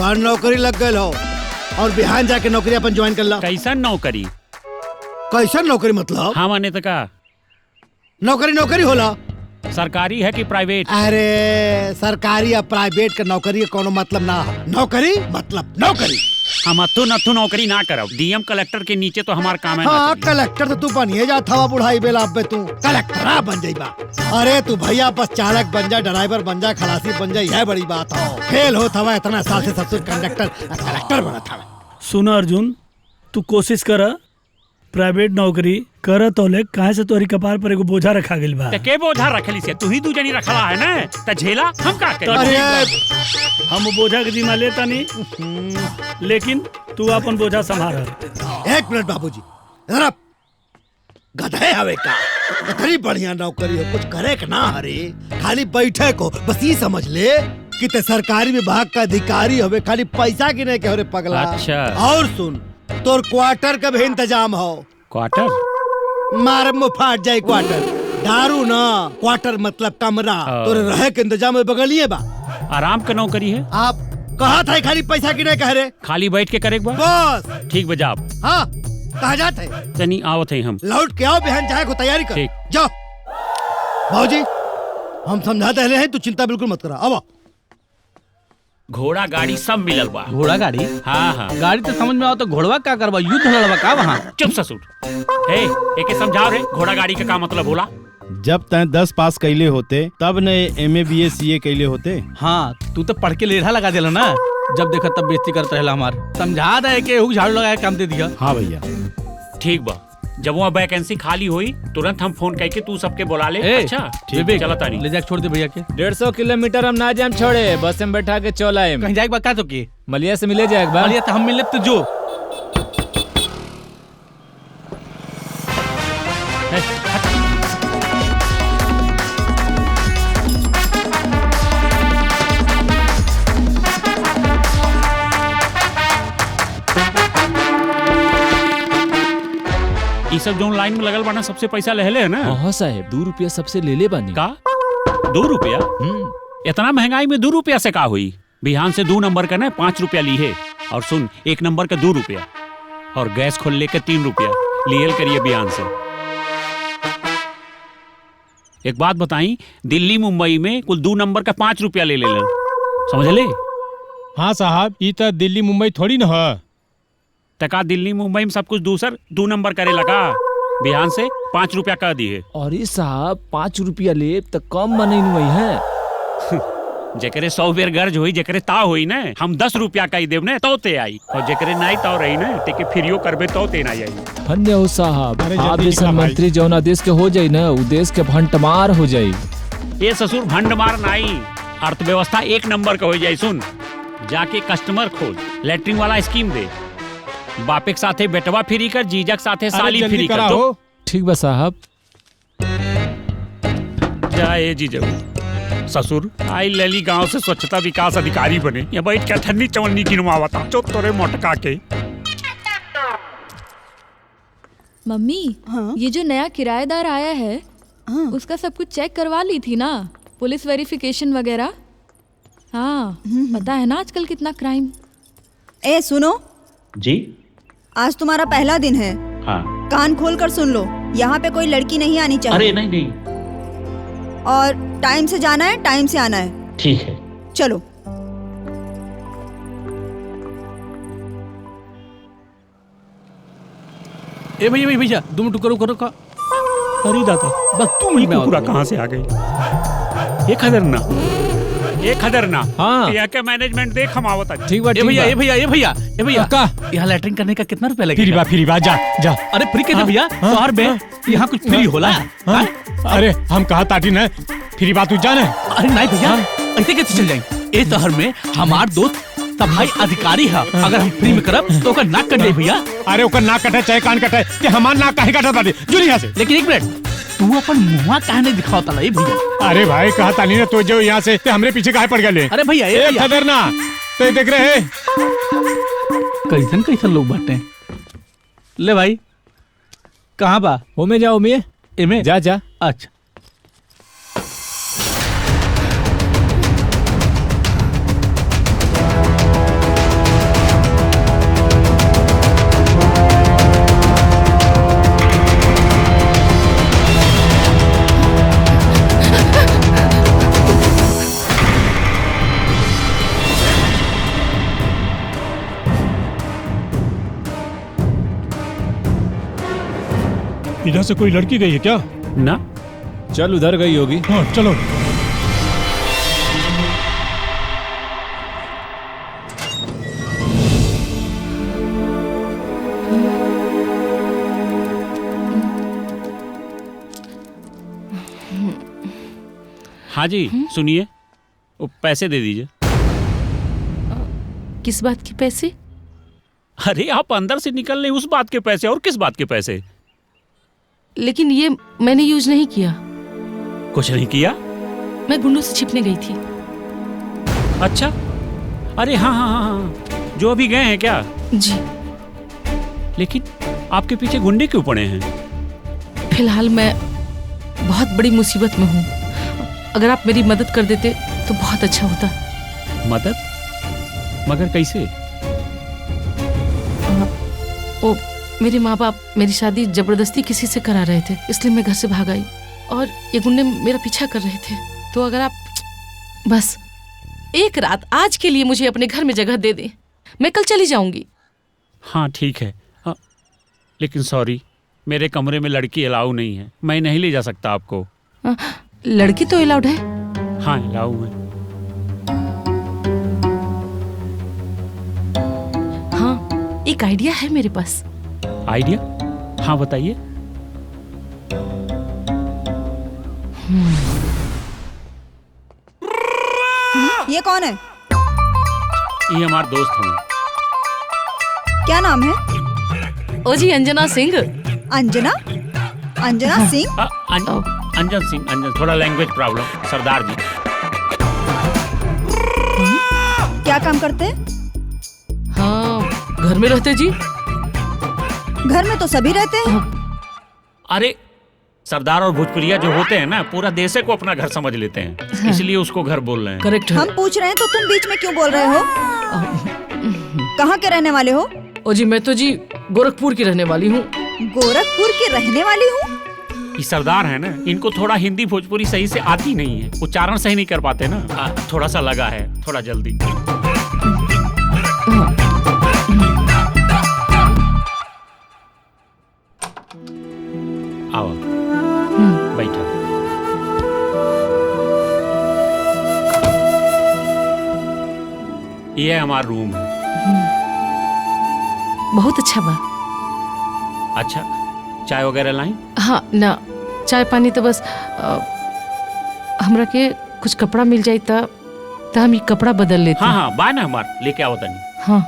और नौकरी लग गए हो और बिहान जाके नौकरी अपन ज्वाइन कर ला। कैसा नौकरी? कैसा नौकरी मतलब? हाँ माने तो का नौकरी नौकरी होला? सरकारी है कि प्राइवेट? अरे सरकारी या प्राइवेट का नौकरी कोनो मतलब ना है। नौकरी मतलब नौकरी। हम अतु नथु नौकरी ना करब। डीएम कलेक्टर के नीचे तो हमार काम है। हाँ कलेक्टर तो तू बनिए जाता हुआ बुढ़ाई बेला पे तू कलेक्टर बन जाइबा। अरे तू भैया बस चालक बन जा, ड्राइवर बन जा, खलासी बन जा, यह बड़ी बात हो। फेल हो था इतना साल से ससुर कंडक्टर कलेक्टर बना था। सुना अर्जुन, तू कोशिश कर प्राइवेट नौकरी कर तो ले, काहे से तोरी कपार पर एगो बोझा रखा गेल बा। के बोझा रखली से? तू ही दू जनी रखला है ना, त झेला हम का करे? अरे हम बोझा के जिम्मा लेता नहीं, लेकिन तू अपन बोझा संभाल। एक मिनट बाबूजी, इधर गधे हवे का? इतनी बढ़िया नौकरी हो, कुछ करे के ना हरे, खाली बैठे को बस ये समझ ले कि ते सरकारी विभाग का अधिकारी हवे, खाली पैसा गिने के हरे पगला। अच्छा। और सुन, तोर क्वार्टर का भी इंतजाम हो। क्वार्टर? मार में फाट जाए क्वार्टर। दारू ना, क्वार्टर मतलब कमरा। तोरे रहे के इंतजाम में बगलिए बा। आराम का नौकरी है। आप कहा था खाली पैसा गिने के हरे? खाली बैठ के करे बस। ठीक बजा आप। हाँ, कहा जाते तनी आवत है हम। लौट के आओ, बहन जाए को तैयारी कर। ठीक। जाओ भाजी, हम समझाते हैं, तू चिंता बिल्कुल मत करा। अब घोड़ा गाड़ी सब मिलल बा। घोड़ा गाड़ी? हाँ हाँ। गाड़ी तो समझ में आओ, तो घोड़वा क्या करवा, युद्ध लड़वा का वहाँ? चुप ससुर। हे, एके समझाओ रे, घोड़ा गाड़ी का मतलब होला? जब तय 10 पास कैले होते तब न MA BA CA कैले होते। हाँ, तू तो पढ़ के लेढ़ा लगा दिला ना, जब देखा तब बेइज्जती करता रहला हमार। समझा दे के झाड़ू लगाए काम दे दिया। हाँ भैया ठीक बा, जब वहाँ वैकेंसी खाली हुई तुरंत हम फोन करके तू सबके बुला ले। अच्छा ठीक, चला तारी ले जा छोड़ दे भैया के। 150 किलोमीटर हम ना जाम छोड़े, बस में बैठा के चला है। कहीं जाएगा का तो की मलिया से मिले जाएगा। मलिया तो हम मिले तो जो ये सब जो लाइन में लगल बाना सबसे पैसा ले है ना? हाँ साहब, 2 रुपया सबसे ले ले बानी। का 2 रुपया? इतना महंगाई में 2 रुपया से का हुई? बिहान से 2 नंबर का ना 5 रुपया ली है, और सुन 1 नंबर का 2 रुपया, और गैस खोल लेके 3 रुपया लियल करिए बिहान से। एक बात बताई, दिल्ली मुंबई में कुल 2 नंबर का 5 रुपया ले ले, समझ ले? हाँ साहब, ये तो दिल्ली मुंबई थोड़ी न है। तका दिल्ली मुंबई में सब कुछ दूसर 2 नंबर करे लगा, बिहान से 5 रुपया कर दिए। अरे साहब, 5 रुपया ले तो कम मनी वही है। जेकरे 100 बेर गर्ज हुई, जेकरे ता हुई ना, हम 10 रुपया का ही देव ने तो ते आई, और जेकरे नहीं तो रही ना, तेके फिरियो करबे तो ते ना आई। धन्य हो साहब, आप जैसा मंत्री जौन आदेश के हो जाई ना, उ देश के भंटमार हो जाई। ये ससुर भंडमार नहीं, अर्थव्यवस्था 1 नंबर का हो जाए। सुन, जाके कस्टमर खोज, लेटरिन वाला स्कीम दे, बापे के साथे बेटवा फ्री कर, जीजा के साथे साली फ्री कर दो। ठीक बा साहब। जाए जीजा। ससुर आई लली गांव से स्वच्छता विकास अधिकारी बने, या बैठ के ठन्नी चवन्नी गिनवावता चुप तोरे मोटका के। मम्मी, ये जो नया किराएदार आया है, उसका सब कुछ चेक करवा ली थी ना, पुलिस वेरिफिकेशन वगैरह? हाँ, पता है ना आजकल कितना क्राइम। ए सुनो जी, आज तुम्हारा पहला दिन है। हाँ। कान खोल कर सुन लो, यहाँ पे कोई लड़की नहीं आनी चाहिए। अरे नहीं नहीं, और टाइम से जाना है, टाइम से आना है। ठीक है। चलो। ए भैया भैया 2 मिनट करो करो का। अरे दादा, बस 2 मिनट में पूरा कहाँ से आ गई? एक खदरना। हाँ। यहाँ के मैनेजमेंट देख हम आवता। ठीक बा, ए भैया का यहाँ लैटरिन करने का कितना रुपया लगेगा? फ्री बा जा जा। अरे फ्री कैसे भैया? शहर में यहाँ कुछ फ्री होला? अरे हम कहा ताटी न फ्री बात तू जाने। अरे नहीं भैया, ऐसे कैसे चल जाएंगे? ए शहर में हमार दोस्त सफाई अधिकारी है, अगर हम फ्री में करब तो ओकर नाक कट जाए भैया। अरे ओकर नाक कटे चाहे कान कटे, कि हमार नाक काहे कटत बाटे? जुली यहाँ से। लेकिन एक मिनट, तू अपन मुँह काहे नहीं दिखावता ला भैया? अरे भाई कहा तानी ने तो जो यहाँ से हमरे पीछे काहे पड़ गए? अरे भैया ए खदरना, तो देख रहे हैं कैसन कैसन लोग बाटे। ले भाई, कहाँ बा? हो में जाओ में एमे जा जा। अच्छा इधर से कोई लड़की गई है क्या? ना, चल उधर गई होगी। हाँ चलो। हाँ जी सुनिए, वो पैसे दे दीजिए। किस बात के पैसे? अरे आप अंदर से निकल रहे उस बात के पैसे, और किस बात के पैसे? लेकिन ये मैंने यूज नहीं किया। कुछ नहीं किया? मैं गुंडों से छिपने गई थी। अच्छा, अरे हाँ हाँ हाँ हाँ, जो अभी गए हैं क्या? जी। लेकिन आपके पीछे गुंडे क्यों पड़े हैं? फिलहाल मैं बहुत बड़ी मुसीबत में हूँ। अगर आप मेरी मदद कर देते तो बहुत अच्छा होता। मदद? मगर कैसे? ओ, मेरे माँ बाप मेरी शादी जबरदस्ती किसी से करा रहे थे, इसलिए मैं घर से भाग आई और ये गुंडे मेरा पीछा कर रहे थे। तो अगर आप बस एक रात आज के लिए मुझे अपने घर में जगह दे दें, मैं कल चली जाऊंगी। हाँ ठीक है, लेकिन सॉरी, मेरे कमरे में लड़की अलाउ नहीं है, मैं नहीं ले जा सकता आपको। लड़की तो अलाउड है। हाँ अलाउ है। हाँ, एक आइडिया है मेरे पास। आइडिया? हाँ बताइए। ये कौन है? ये हमारा दोस्त है। क्या नाम है? ओ जी, अंजना सिंह। अंजना? अंजना सिंह? अंजन सिंह, अंजन, थोड़ा लैंग्वेज प्रॉब्लम। सरदार जी। क्या काम करते हैं? हाँ, घर में रहते जी। घर में तो सभी रहते हैं। अरे सरदार और भोजपुरिया जो होते हैं ना, पूरा देश को अपना घर समझ लेते हैं, इसलिए उसको घर बोल रहे हैं। करेक्ट। हम पूछ रहे हैं तो तुम बीच में क्यों बोल रहे हो? कहाँ के रहने वाले हो? ओ जी, मैं तो जी गोरखपुर की रहने वाली हूँ। गोरखपुर की रहने वाली हूँ? ये सरदार है ना, इनको थोड़ा हिंदी भोजपुरी सही से आती नहीं है, उच्चारण सही नहीं कर पाते ना। थोड़ा सा लगा है, थोड़ा जल्दी। आओ बैठा। ये हमारा रूम है। बहुत अच्छा बा। अच्छा, चाय वगैरह लाई? हाँ ना, चाय पानी तो बस हमरा के कुछ कपड़ा मिल जाए तो हम ये कपड़ा बदल लेते। हाँ हाँ, बाय ना हमार लेके आओ तनी। हाँ।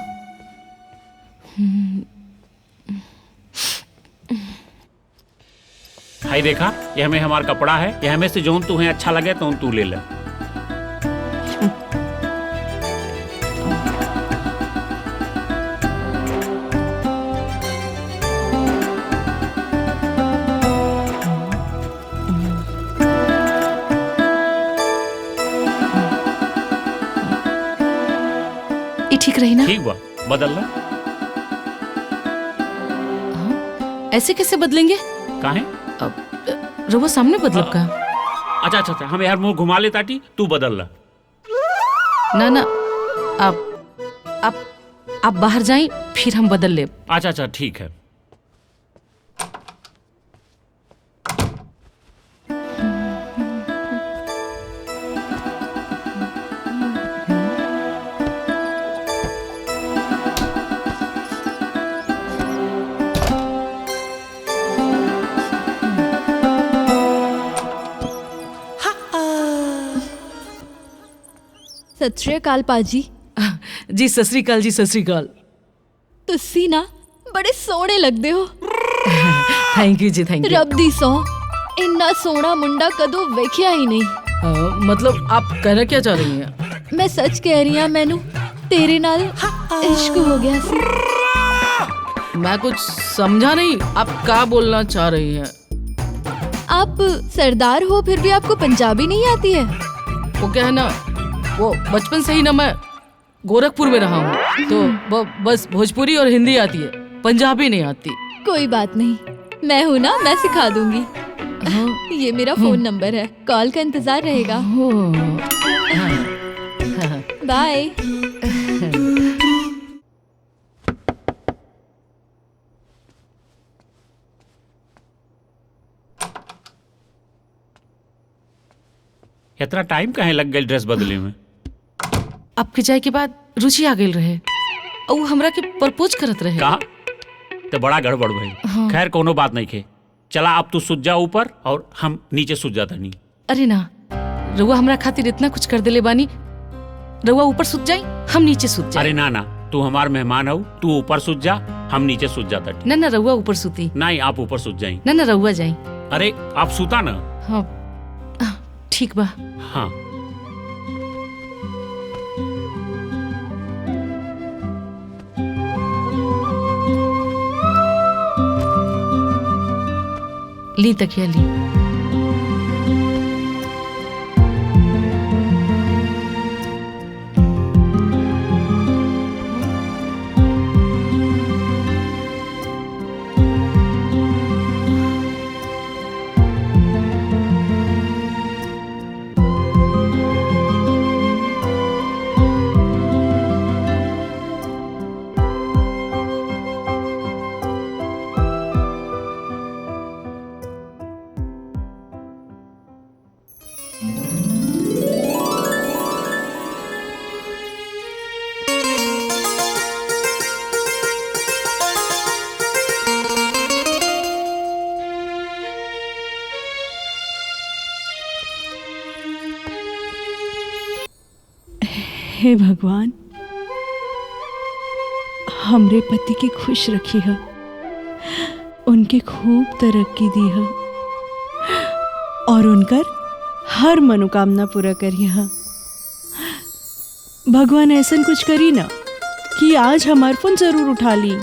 हाय देखा, ये हमें हमारा कपड़ा है, ये हमें से जोन तुम्हें अच्छा लगे तो तू ले ले। ठीक रही ना? ठीक बा, बदल ला। ऐसे कैसे बदलेंगे? काहे? रउआ सामने बदलब का? अच्छा अच्छा अच्छा, हम यार मुंह घुमा ले ताटी, तू बदल ला। ना ना, आप बाहर जाएं, फिर हम बदल ले। अच्छा अच्छा ठीक है। सत श्री अकाल पाजी। जी सत श्री अकाल जी, सत श्री अकाल। तुसी ना बड़े सोहने लगदे हो। थैंक यू जी, थैंक यू। रब दी सौ, इन्ना सोहना मुंडा कदों वेखिया ही नहीं। मतलब आप कहना क्या चाह रही हैं? मैं सच कह रही हूँ, मैनू तेरे नाल इश्क हो गया सी। मैं कुछ समझा नहीं, आप क्या बोलना चाह रही हैं? आप सरदार हो फिर भी आपको पंजाबी नहीं आती है? वो क्या है ना, वो बचपन से ही ना मैं गोरखपुर में रहा हूँ, तो बस भोजपुरी और हिंदी आती है, पंजाबी नहीं आती। कोई बात नहीं, मैं हूँ ना, मैं सिखा दूंगी। ये मेरा फोन नंबर है, कॉल का इंतजार रहेगा। बाय। इतना टाइम काहे लग गई ड्रेस बदले में? आपके जाए के बाद रुचि आ गई रहे और वो हमरा के प्रपोज करत रहे। कहा? तो बड़ा गड़बड़ भाई। हाँ। खैर कोनो बात नहीं खे, चला अब तू सुत जा ऊपर और हम नीचे सुत जाता नहीं। अरे ना, रउआ हमरा खातिर इतना कुछ कर देले बानी, रउआ ऊपर सुत जाई, हम नीचे सुत जाई। अरे ना ना, तू हमार मेहमान हो, तू ऊपर सूत जा, हम नीचे सूत जाता। न न रहुआ ऊपर सूती। नहीं, आप ऊपर सूत जाई। न न रहुआ जाई। अरे आप सूता ना। हाँ ठीक बा। हाँ ली तकिया ली। हे भगवान, हमरे पति के खुश रखी है, उनके खूब तरक्की दी है और उनकर हर मनोकामना पूरा करी है। भगवान ऐसा कुछ करी ना कि आज हमार फोन जरूर उठा ली।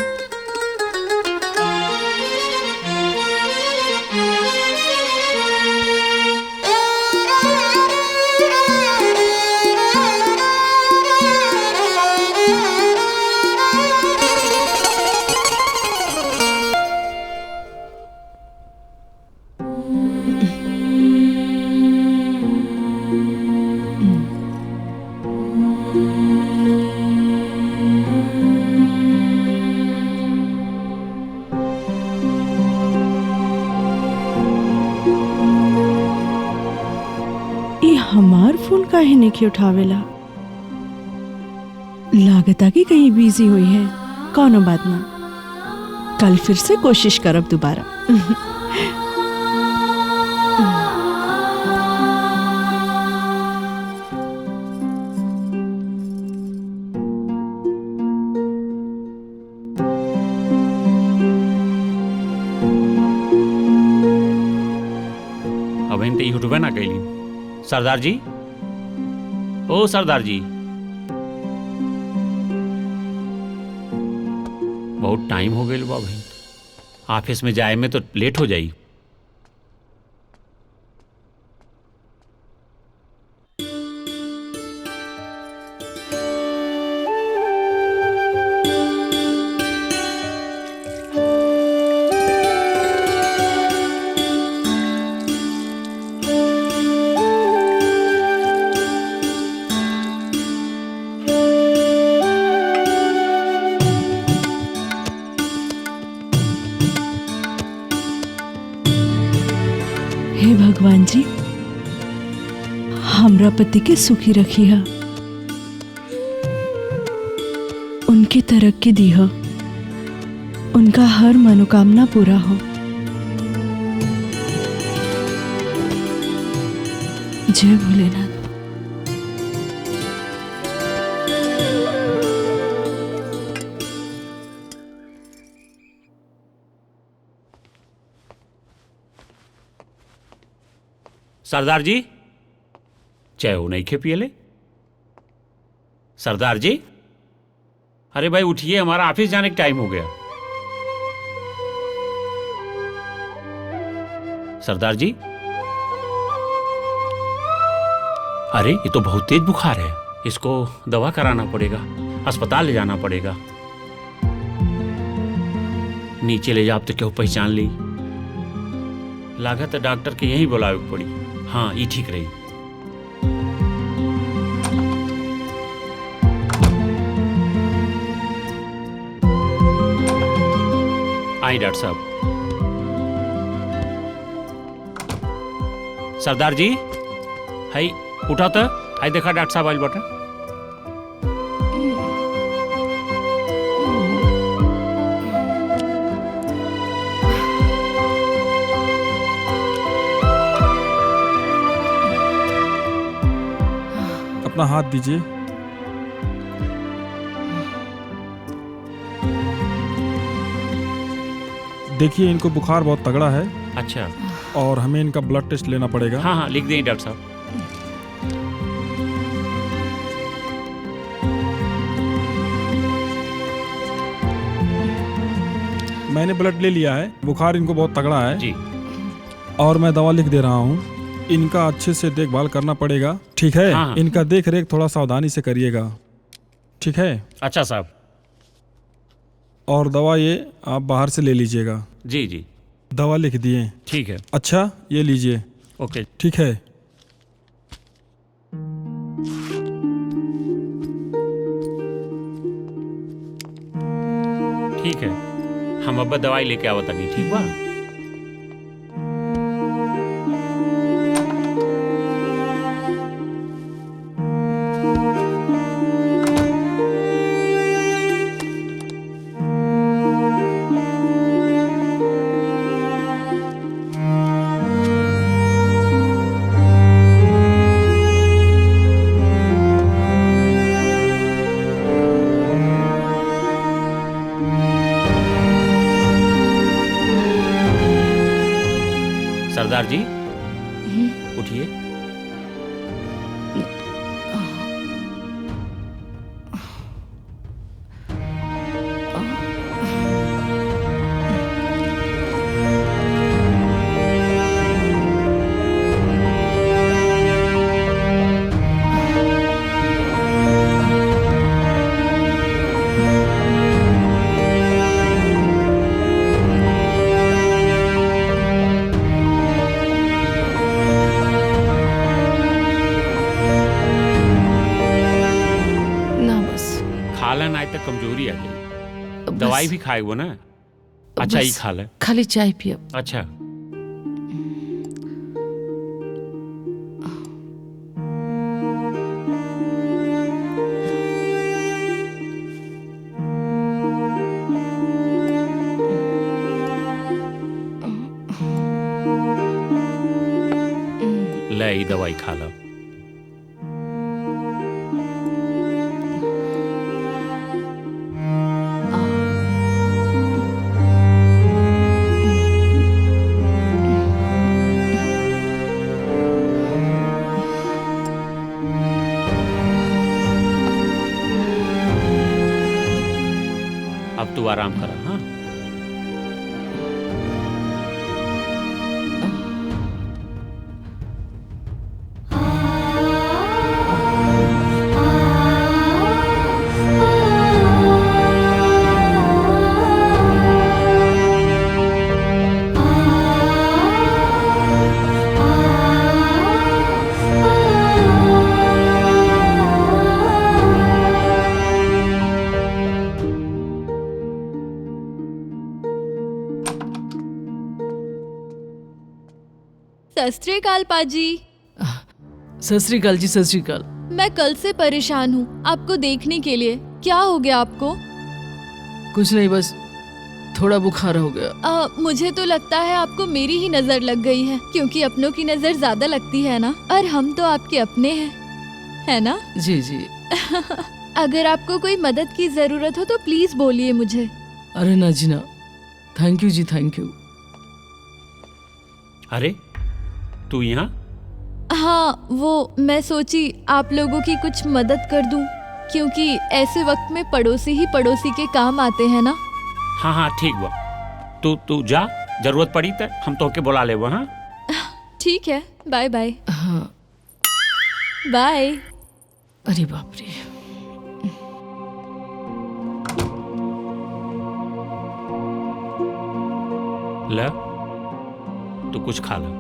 हमार फोन काहे नहीं उठावेला? लागता कि कहीं बिजी हुई है। कौनो बात ना, कल फिर से कोशिश करब दोबारा। अब इन ते उठबे ना कैली। सरदार जी, ओ सरदार जी, बहुत टाइम हो गई बा भाई, ऑफिस में जाए में तो लेट हो जाई। हे भगवान जी, हमरा पति के सुखी रखी है, उनकी तरक्की दी है, उनका हर मनोकामना पूरा हो। जय भोलेनाथ। सरदार जी, चाय हो नहीं खे पियले? सरदार जी, अरे भाई उठिए, हमारा ऑफिस जाने का टाइम हो गया। सरदार जी, अरे ये तो बहुत तेज बुखार है, इसको दवा कराना पड़ेगा, अस्पताल ले जाना पड़ेगा। नीचे ले जाओ तो क्यों पहचान ली, लागत डॉक्टर के यहीं बुलावे पड़ी। हाँ, ये ठीक रही। आई डॉक्टर साहब। सरदार जी, हाई उठा तो, हाई देखा डॉक्टर साहब आइल बटा। अपना हाथ दीजिए। देखिए इनको बुखार बहुत तगड़ा है। अच्छा। और हमें इनका ब्लड टेस्ट लेना पड़ेगा। हाँ हाँ लिख दें डॉक्टर साहब। मैंने ब्लड ले लिया है, बुखार इनको बहुत तगड़ा है जी। और मैं दवा लिख दे रहा हूँ। इनका अच्छे से देखभाल करना पड़ेगा, ठीक है? हाँ। इनका देख रेख थोड़ा सावधानी से करिएगा, ठीक है? अच्छा साहब। और दवा ये आप बाहर से ले लीजिएगा। जी जी। दवा लिख दिए। ठीक है। अच्छा ये लीजिए। ओके ठीक है। ठीक है, हम अब दवाई लेके आवत नहीं, ठीक बा? सरदार जी उठिए। खालन आए तक कमजोरी आ गई, दवाई भी खाए वो ना। अच्छा ही खा ले, खाली चाय पियो। अच्छा ले ही दवाई खा लो। अब तू आराम करा। हाँ सत श्री अकाल पाजी। सत श्री अकाल जी, सत श्री अकाल। मैं कल से परेशान हूँ आपको देखने के लिए। क्या हो गया आपको? कुछ नहीं, बस थोड़ा बुखार हो गया। मुझे तो लगता है आपको मेरी ही नजर लग गई है, क्योंकि अपनों की नजर ज्यादा लगती है ना, और हम तो आपके अपने हैं, है ना? जी जी। अगर आपको कोई मदद की जरूरत हो तो प्लीज बोलिए मुझे। अरे ना जी ना, थैंक यू जी, थैंक यू। अरे तू यहाँ? हाँ, वो मैं सोची आप लोगों की कुछ मदद कर दूं, क्योंकि ऐसे वक्त में पड़ोसी ही पड़ोसी के काम आते हैं ना। हाँ हाँ ठीक बा, तू जा, जरूरत पड़ी तो हम तो के बुला ले। हाँ ठीक है, बाय बाय। हाँ बाय। अरे बाप रे। ले तू कुछ खा ले।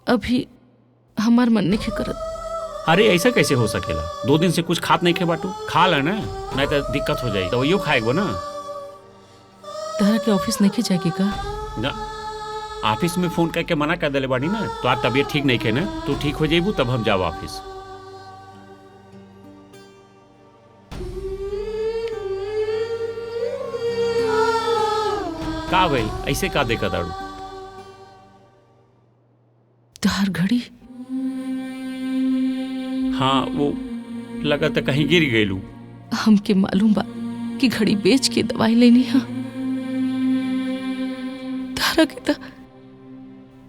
अभी हमार मन नहीं करत। अरे ऐसा कैसे हो सकेला? 2 दिन से कुछ खात नहीं खे बाटू, खा ले ना, नहीं तो दिक्कत हो जाए। तो वही खाएगो ना। तारा के ऑफिस नहीं जाएगी का? ना, ऑफिस में फोन करके मना कर दिले बानी ना, तो आज तबीयत ठीक नहीं खे ना, तू ठीक हो जाइबू तब हम जाओ ऑफिस। का भाई ऐसे का देखा दारू? तार घड़ी? हाँ वो लगा तो कहीं गिर गई लू। हमके मालूम बा कि घड़ी बेच के दवाई लेनी है, तोहरा के तो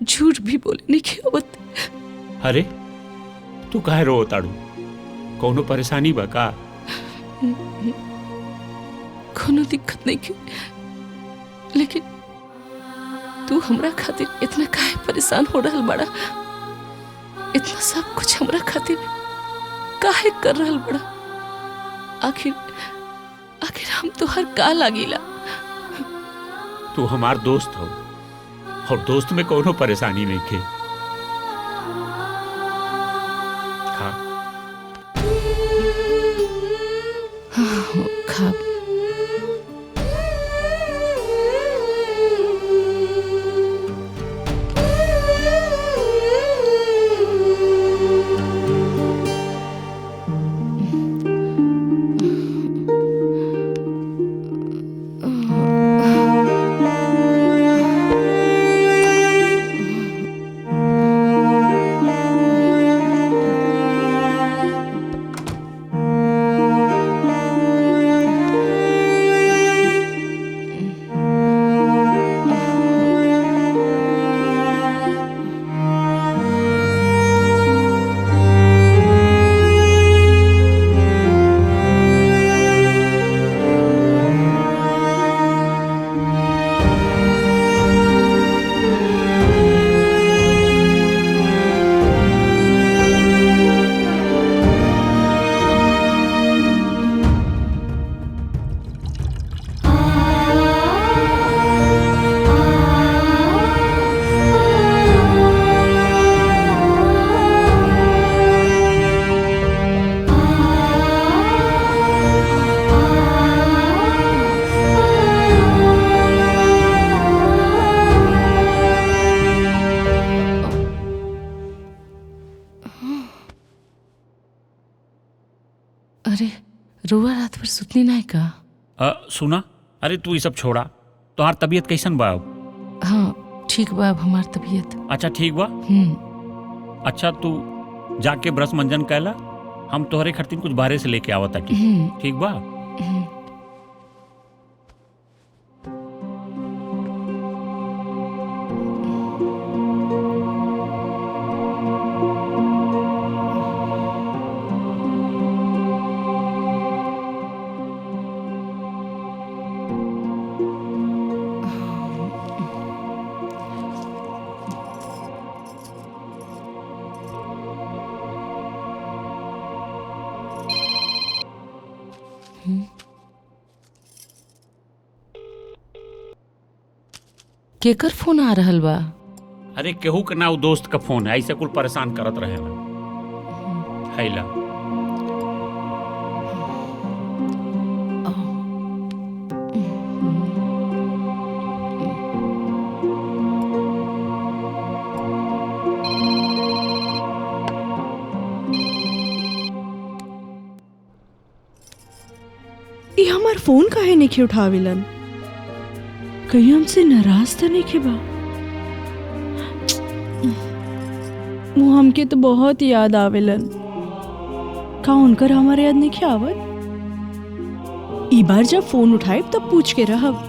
झूठ भी बोले नहीं की होत। अरे तू काहे रो ताड़ू? कोनो परेशानी बा का? कोनो दिक्कत नहीं की, लेकिन तू हमरा खातिर इतना काहे परेशान हो रहल बड़ा? इतना सब कुछ हमरा खातिर काहे कर रहल बड़ा? आखिर हम तोहर का लागिला? तू हमार दोस्त हो और दोस्त में कोनो परेशानी नहीं के। खा रुआ रात भर सुतनी नहीं का? सुना, अरे तू ये सब छोड़ा, तोहार तबीयत कैसन बा अब? हाँ ठीक बा अब हमार तबीयत। अच्छा ठीक बा। अच्छा तू जाके ब्रश मंजन कैला, हम तोहरे खर्तिन कुछ बाहरे से लेके आवत ताकि ठीक बा। केकर फोन आ रहल बा? अरे केहू के ना दोस्त का फोन है, ऐसे कुल परेशान करत रहेला। हैला ये हमार फोन काहे नहीं उठाविलन? कहीं हमसे नाराज तो नहीं बा? वो हमके तो बहुत याद आवेलन। का उनकर हमारे याद नहीं आवत? ई बार जब फोन उठाए तब पूछ के रहब।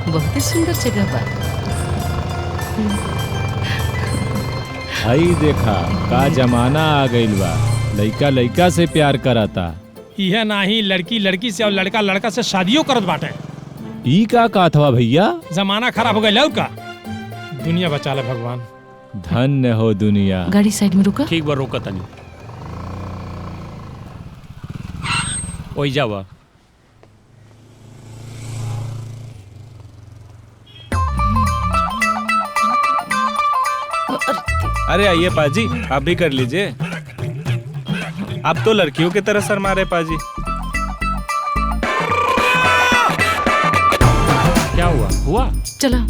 बहुत ही सुंदर जगह बा। भाई देखा का जमाना आ गइल बा, लइका लइका से प्यार कराता। यह नाही लड़की लड़की से और लड़का लड़का से शादियों करत बाटे। ई का कहतवा भैया? जमाना खराब हो गया लव का। दुनिया बचा ले भगवान। धन्य हो दुनिया। गाड़ी साइड में रुका। ठीक बा, रोका तनी। ओई जावा। अरे आइए पाजी, आप भी कर लीजिए। आप तो लड़कियों की तरह शर्मा रहे पाजी। क्या हुआ? हुआ? चला।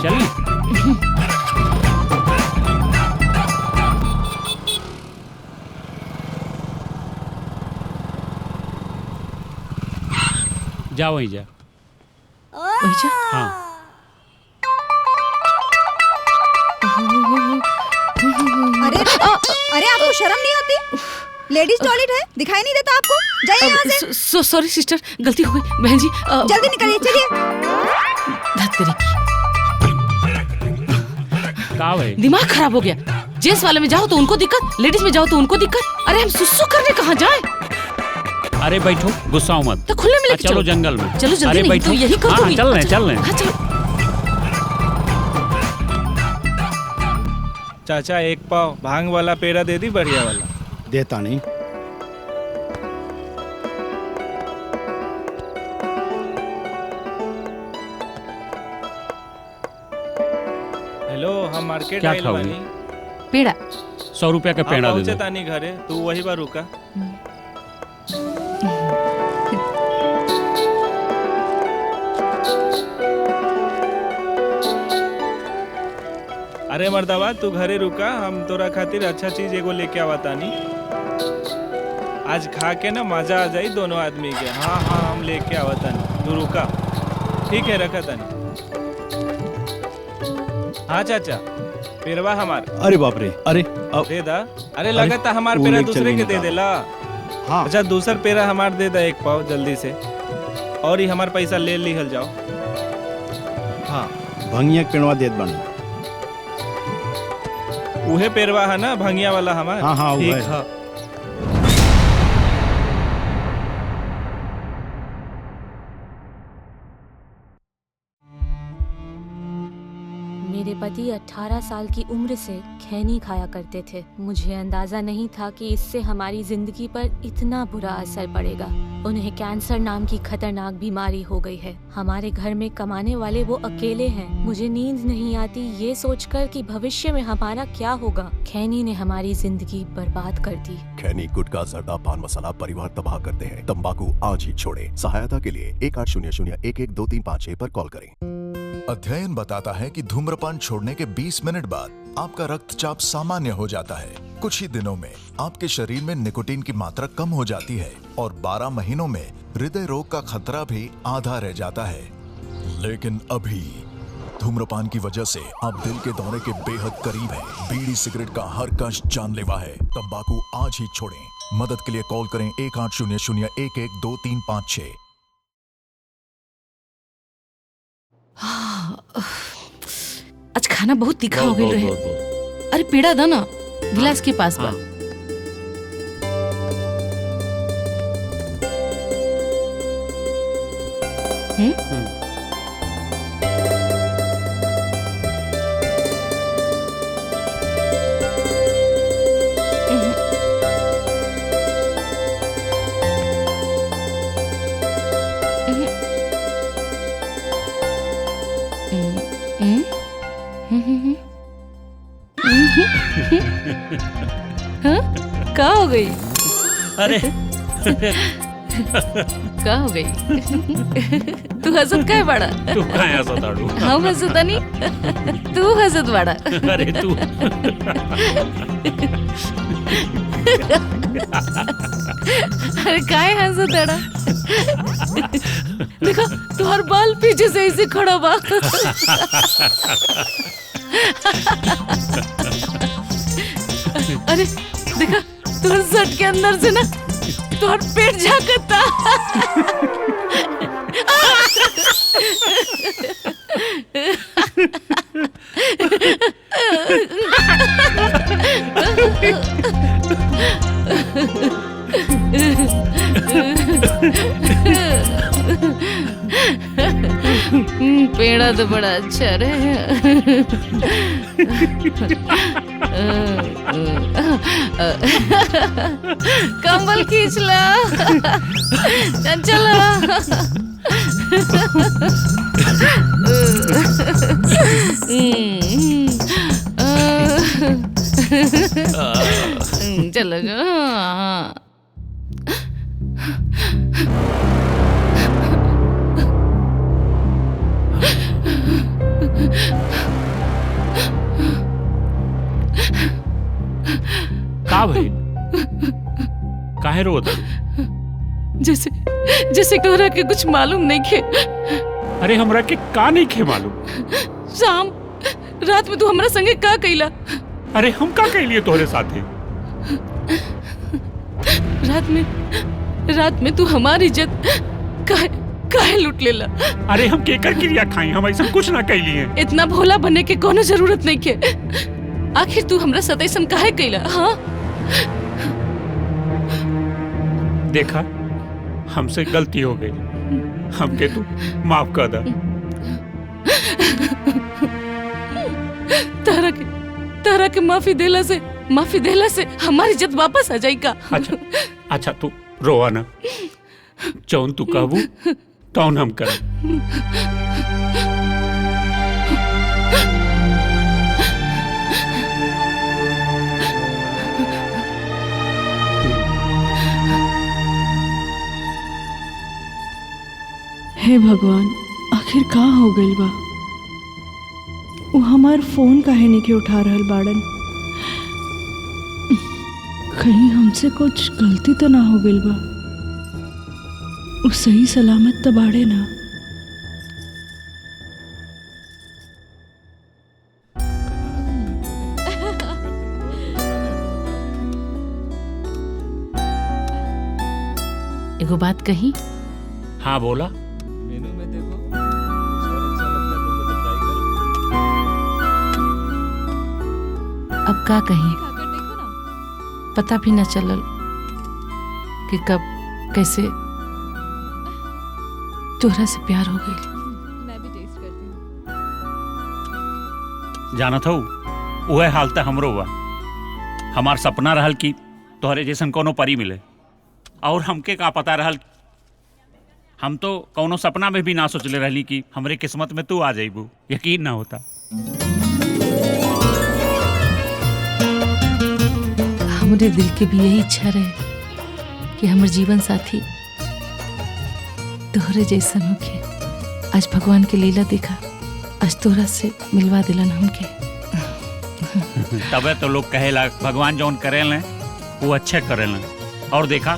चल। जा वहीं जा। वही जा। हाँ अरे अरे आपको शर्म नहीं आती? लेडीज टॉयलेट है, दिखाई नहीं देता आपको? जाइए यहाँ से। सॉरी सिस्टर, गलती हो गई। बहन जी जल्दी निकलिए, चलिए। का भाई दिमाग खराब हो गया। जेंट्स वाले में जाओ तो उनको दिक्कत, लेडीज में जाओ तो उनको दिक्कत। अरे हम सुसु करने कहाँ जाए? अरे बैठो, गुस्सा मत। तो खुले में लेके चलो जंगल में। चलो जल्दी। अरे नहीं बैठो, तो यही कर दूंगी। चल रहे चल रहे। हाँ चलो। चाचा एक पाव भांग वाला पेड़ा दे दी, बढ़िया वाला। देता नहीं। हेलो, हम मार्केट क्या आइल खाओगे? बानी। पेड़ा 100 रुपया का पेड़ा दे पहुंचे दो। तानी घरे, तू वही बार रुका। अरे मर्दावा, तू घरे रुका, हम तोरा खातिर अच्छा चीज एगो लेके आवा तानी। आज खा के ना मजा आ जाई दोनों आदमी के। हाँ हाँ, हम लेके आवा तानी, तू रुका। ठीक है, रखा तानी। हाँ चाचा, पेरवा हमार। अरे बाप रे, अरे दे दा। अरे लगता हमार पेरा दूसरे के दे देला। हाँ। अच्छा, दूसर पेरा हमार दे दा एक पाव जल्दी से, और ये हमार पैसा ले लिहल जाओ। हाँ, भंगिया के पेड़वा देत बन। उहे पेरवा है ना भंगिया वाला हमार। हाँ हाँ, ठीक उहे। है। मेरे पति 18 साल की उम्र से खैनी खाया करते थे। मुझे अंदाजा नहीं था कि इससे हमारी जिंदगी पर इतना बुरा असर पड़ेगा। उन्हें कैंसर नाम की खतरनाक बीमारी हो गई है। हमारे घर में कमाने वाले वो अकेले हैं। मुझे नींद नहीं आती ये सोचकर कि भविष्य में हमारा क्या होगा। खैनी ने हमारी जिंदगी बर्बाद कर दी। खैनी, गुटखा, जर्दा, पान मसाला परिवार तबाह करते हैं। तंबाकू आज ही छोड़ें। सहायता के लिए 1800-112356 पर कॉल करें। अध्ययन बताता है कि धूम्रपान छोड़ने के 20 मिनट बाद आपका रक्तचाप सामान्य हो जाता है। कुछ ही दिनों में आपके शरीर में निकोटीन की मात्रा कम हो जाती है और 12 महीनों में हृदय रोग का खतरा भी आधा रह जाता है। लेकिन अभी धूम्रपान की वजह से आप दिल के दौरे के बेहद करीब हैं। बीड़ी सिगरेट का हर कश जानलेवा है। तंबाकू आज ही छोड़ें। मदद के लिए कॉल करें 1800-112356। आज खाना बहुत तीखा हो गया रहे। अरे पेड़ा दो ना, गिलास के पास बा। हाँ? क्या हो गई? अरे क्या हो गई? तू हंसत काय बड़ा? तू काय हंसत आडू? हम हंसत नहीं, तू हंसत बड़ा। अरे तू अरे काय हंसत आड़ा? देखो तुम्हार बाल पीछे से ऐसे खड़ा बा। अरे देखा तुम्हारे शर्ट के अंदर से ना तुम्हार पेट झांकता। पेड़ा तो बड़ा अच्छा रहे। कंबल खींच ला। चलो चलो का भाई? काहे रोत? जैसे जैसे तोहरा के कुछ मालूम नहीं खे। अरे हमरा के का नहीं खे मालूम? शाम रात में तू हमरा संगे का कइला? अरे हम का कइलिए तोहरे साथे? रात में तू हमारी इज्जत काहे लूट लेला? अरे हम केकर क्रिया खाई? हम ऐसा कुछ ना कइलिए। इतना भोला बनने के कोनो जरूरत नहीं के। आखिर तू हमरा साथ ऐसा काहे कइला? हाँ देखा, हमसे गलती हो गई, हमके तू माफ कर दा। तारा के माफी देला से हमारी इज्जत वापस आ जाएगा। अच्छा तू रोवा ना, जौन तू कहबू तौन हम कर। हे भगवान, आखिर का हो गइल बा? वो हमार फोन काहे नहीं के उठा रहल बाड़न? कहीं हमसे कुछ गलती तो ना हो गइल बा? वो सही सलामत तो बाड़े ना? एगो बात कही? हाँ बोला। अब का कहीं, पता भी न चलल कि कब कैसे तोहरा से प्यार हो गई। जाना था वह हाल तो हमरो हुआ। हमार सपना रहल कि तोहरे जैसन कोनो परी मिले, और हमके का पता रहल, हम तो कोनो सपना में भी ना सोचले रहली कि हमरे किस्मत में तू आ जाइबू। यकीन ना होता। हमरे दिल के भी यही इच्छा रहे कि हमर जीवन साथी तोहरे जैसन होके। आज भगवान के लीला देखा, आज तोहरा से मिलवा दिलन हमके। तबे तो लोग कहेला भगवान जौन करेला वो अच्छे करेला, और देखा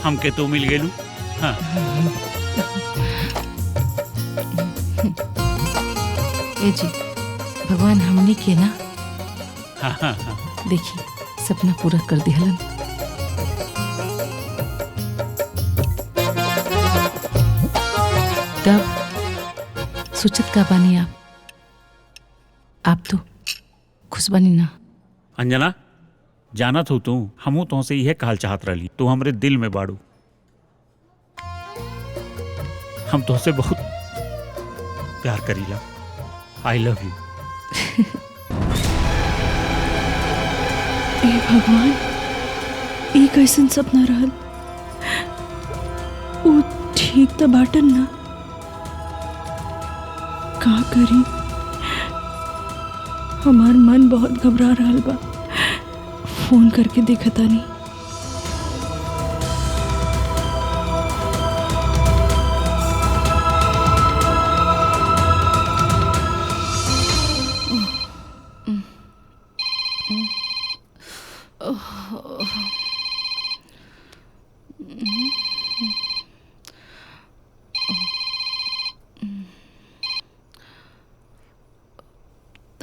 हमके तू मिल गेलू। हाँ। ए जी, भगवान हमनी के ना हाँ। देखी सपना पूरा कर दिहलन। तब सोचत का बानी आप तो खुश बनी ना? अंजना, जानत हो तू, हमू तुमसे यह कहल चाहत रही, तू हमरे दिल में बाड़ू। हम तुमसे बहुत प्यार करीला। I love you. ए भगवान, ई कैसन सपना रहल? वो ठीक तो बाटन ना? का करी? हमार मन बहुत घबरा रहल बा। फोन करके देखता नहीं।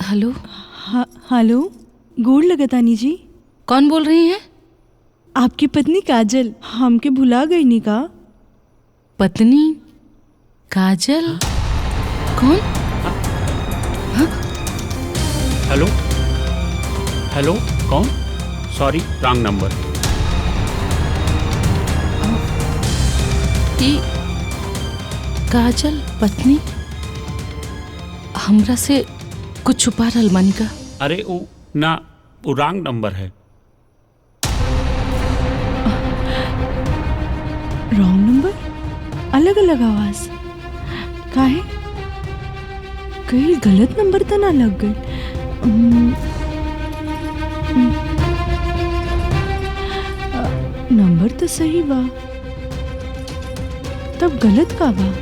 हेलो। हेलो, गोड़ लगतानी जी। कौन बोल रही हैं? आपकी पत्नी काजल। हमके भुला गई नी का? पत्नी काजल? कौन? हेलो हेलो, कौन? Sorry, wrong number. काजल पत्नी? हमरा से कुछ छुपा रहल मानी का? अरे वो ना, वो रॉन्ग नंबर है। Wrong number? अलग अलग आवाज काहे? कहीं गलत नंबर तो ना लग गई? नंबर तो सही बा, तब गलत का बा?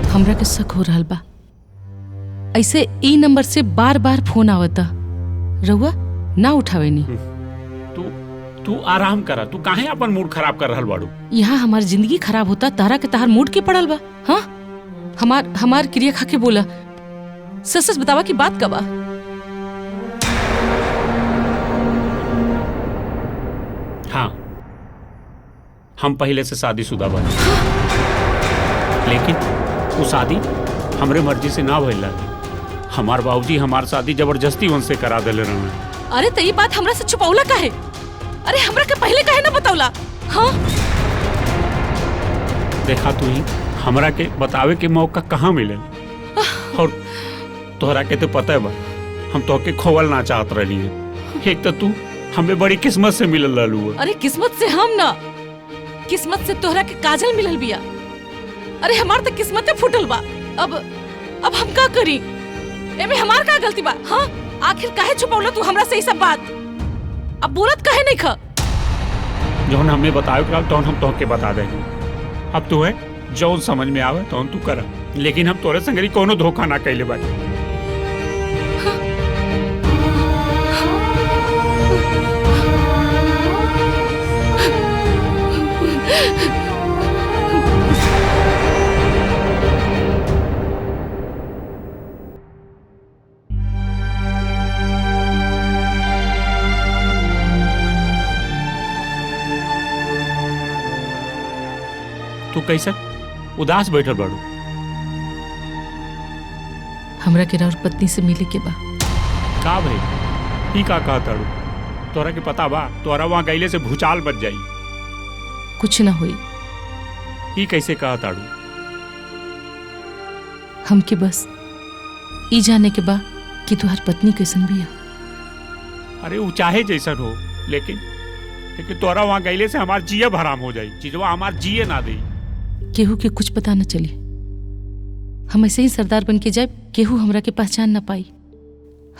हमरा के शक हो रहल बा। ऐसे ई नंबर से बार बार फोन आवता। रउआ ना उठावे नी। तू आराम करा, तू काहे अपन मूड खराब कर रहल बाड़ू? यहाँ हमार जिंदगी खराब होता, तारा के तहार मूड के पड़ल बा। हाँ, हमार क्रिया खा के बोला, सच सच बतावा की बात का बा। हाँ, हम पहले से शादीशुदा बानी, लेकिन वो शादी हमरे मर्जी से ना भइल। हमार बाबूजी हमार शादी जबरदस्ती उनसे करा देले रहने। अरे तो ये बात हमरा से छुपाउला काहे? अरे हमरा के पहले काहे ना बताउला? हाँ, देखा तू ही हमरा के बतावे के मौका कहाँ मिले, और तोहरा के तो पता है बा हम तोहके खोवल ना चाहत रही है। एक तो तू हमें बड़ी किस्मत से मिलल रहलू। अरे किस्मत से हम ना, किस्मत से तोहरा के काजल मिलल बिया। अरे हमार तो किस्मत फूटल बा। अब हम का करी? एमे हमार का गलती बा? हाँ, आखिर काहे छुपावला तू हमरा से ई सब बात? अब बोलत काहे नहीं खा? जौन हमें बतावे के तौन हम तोहके बता देंगे। अब तू है जौन समझ में आवे तौन तू करा, लेकिन हम तोरे संगरी कोनो धोखा ना कैले बानी। तू कैसे उदास बैठल बाड़ू? हमरा के और पत्नी से मिले के बा। का भाई, ई का कहा ताड़ू? तोरा के पता बा तोरा वहाँ गईले से भूचाल बच जाई। कुछ ना हुई। ई कैसे कहा ताड़ू? हमके बस ई जाने के बा कि तुहार पत्नी कैसन बिया। अरे वो चाहे जैसन हो, लेकिन तोरा वहाँ गईले से हमार जिये हराम हो जाई। चीजवा हमार जिये ना दे। केहू के कुछ पता न चली। हम ऐसे ही सरदार बन के जाए, केहू हमरा के पहचान न पाई।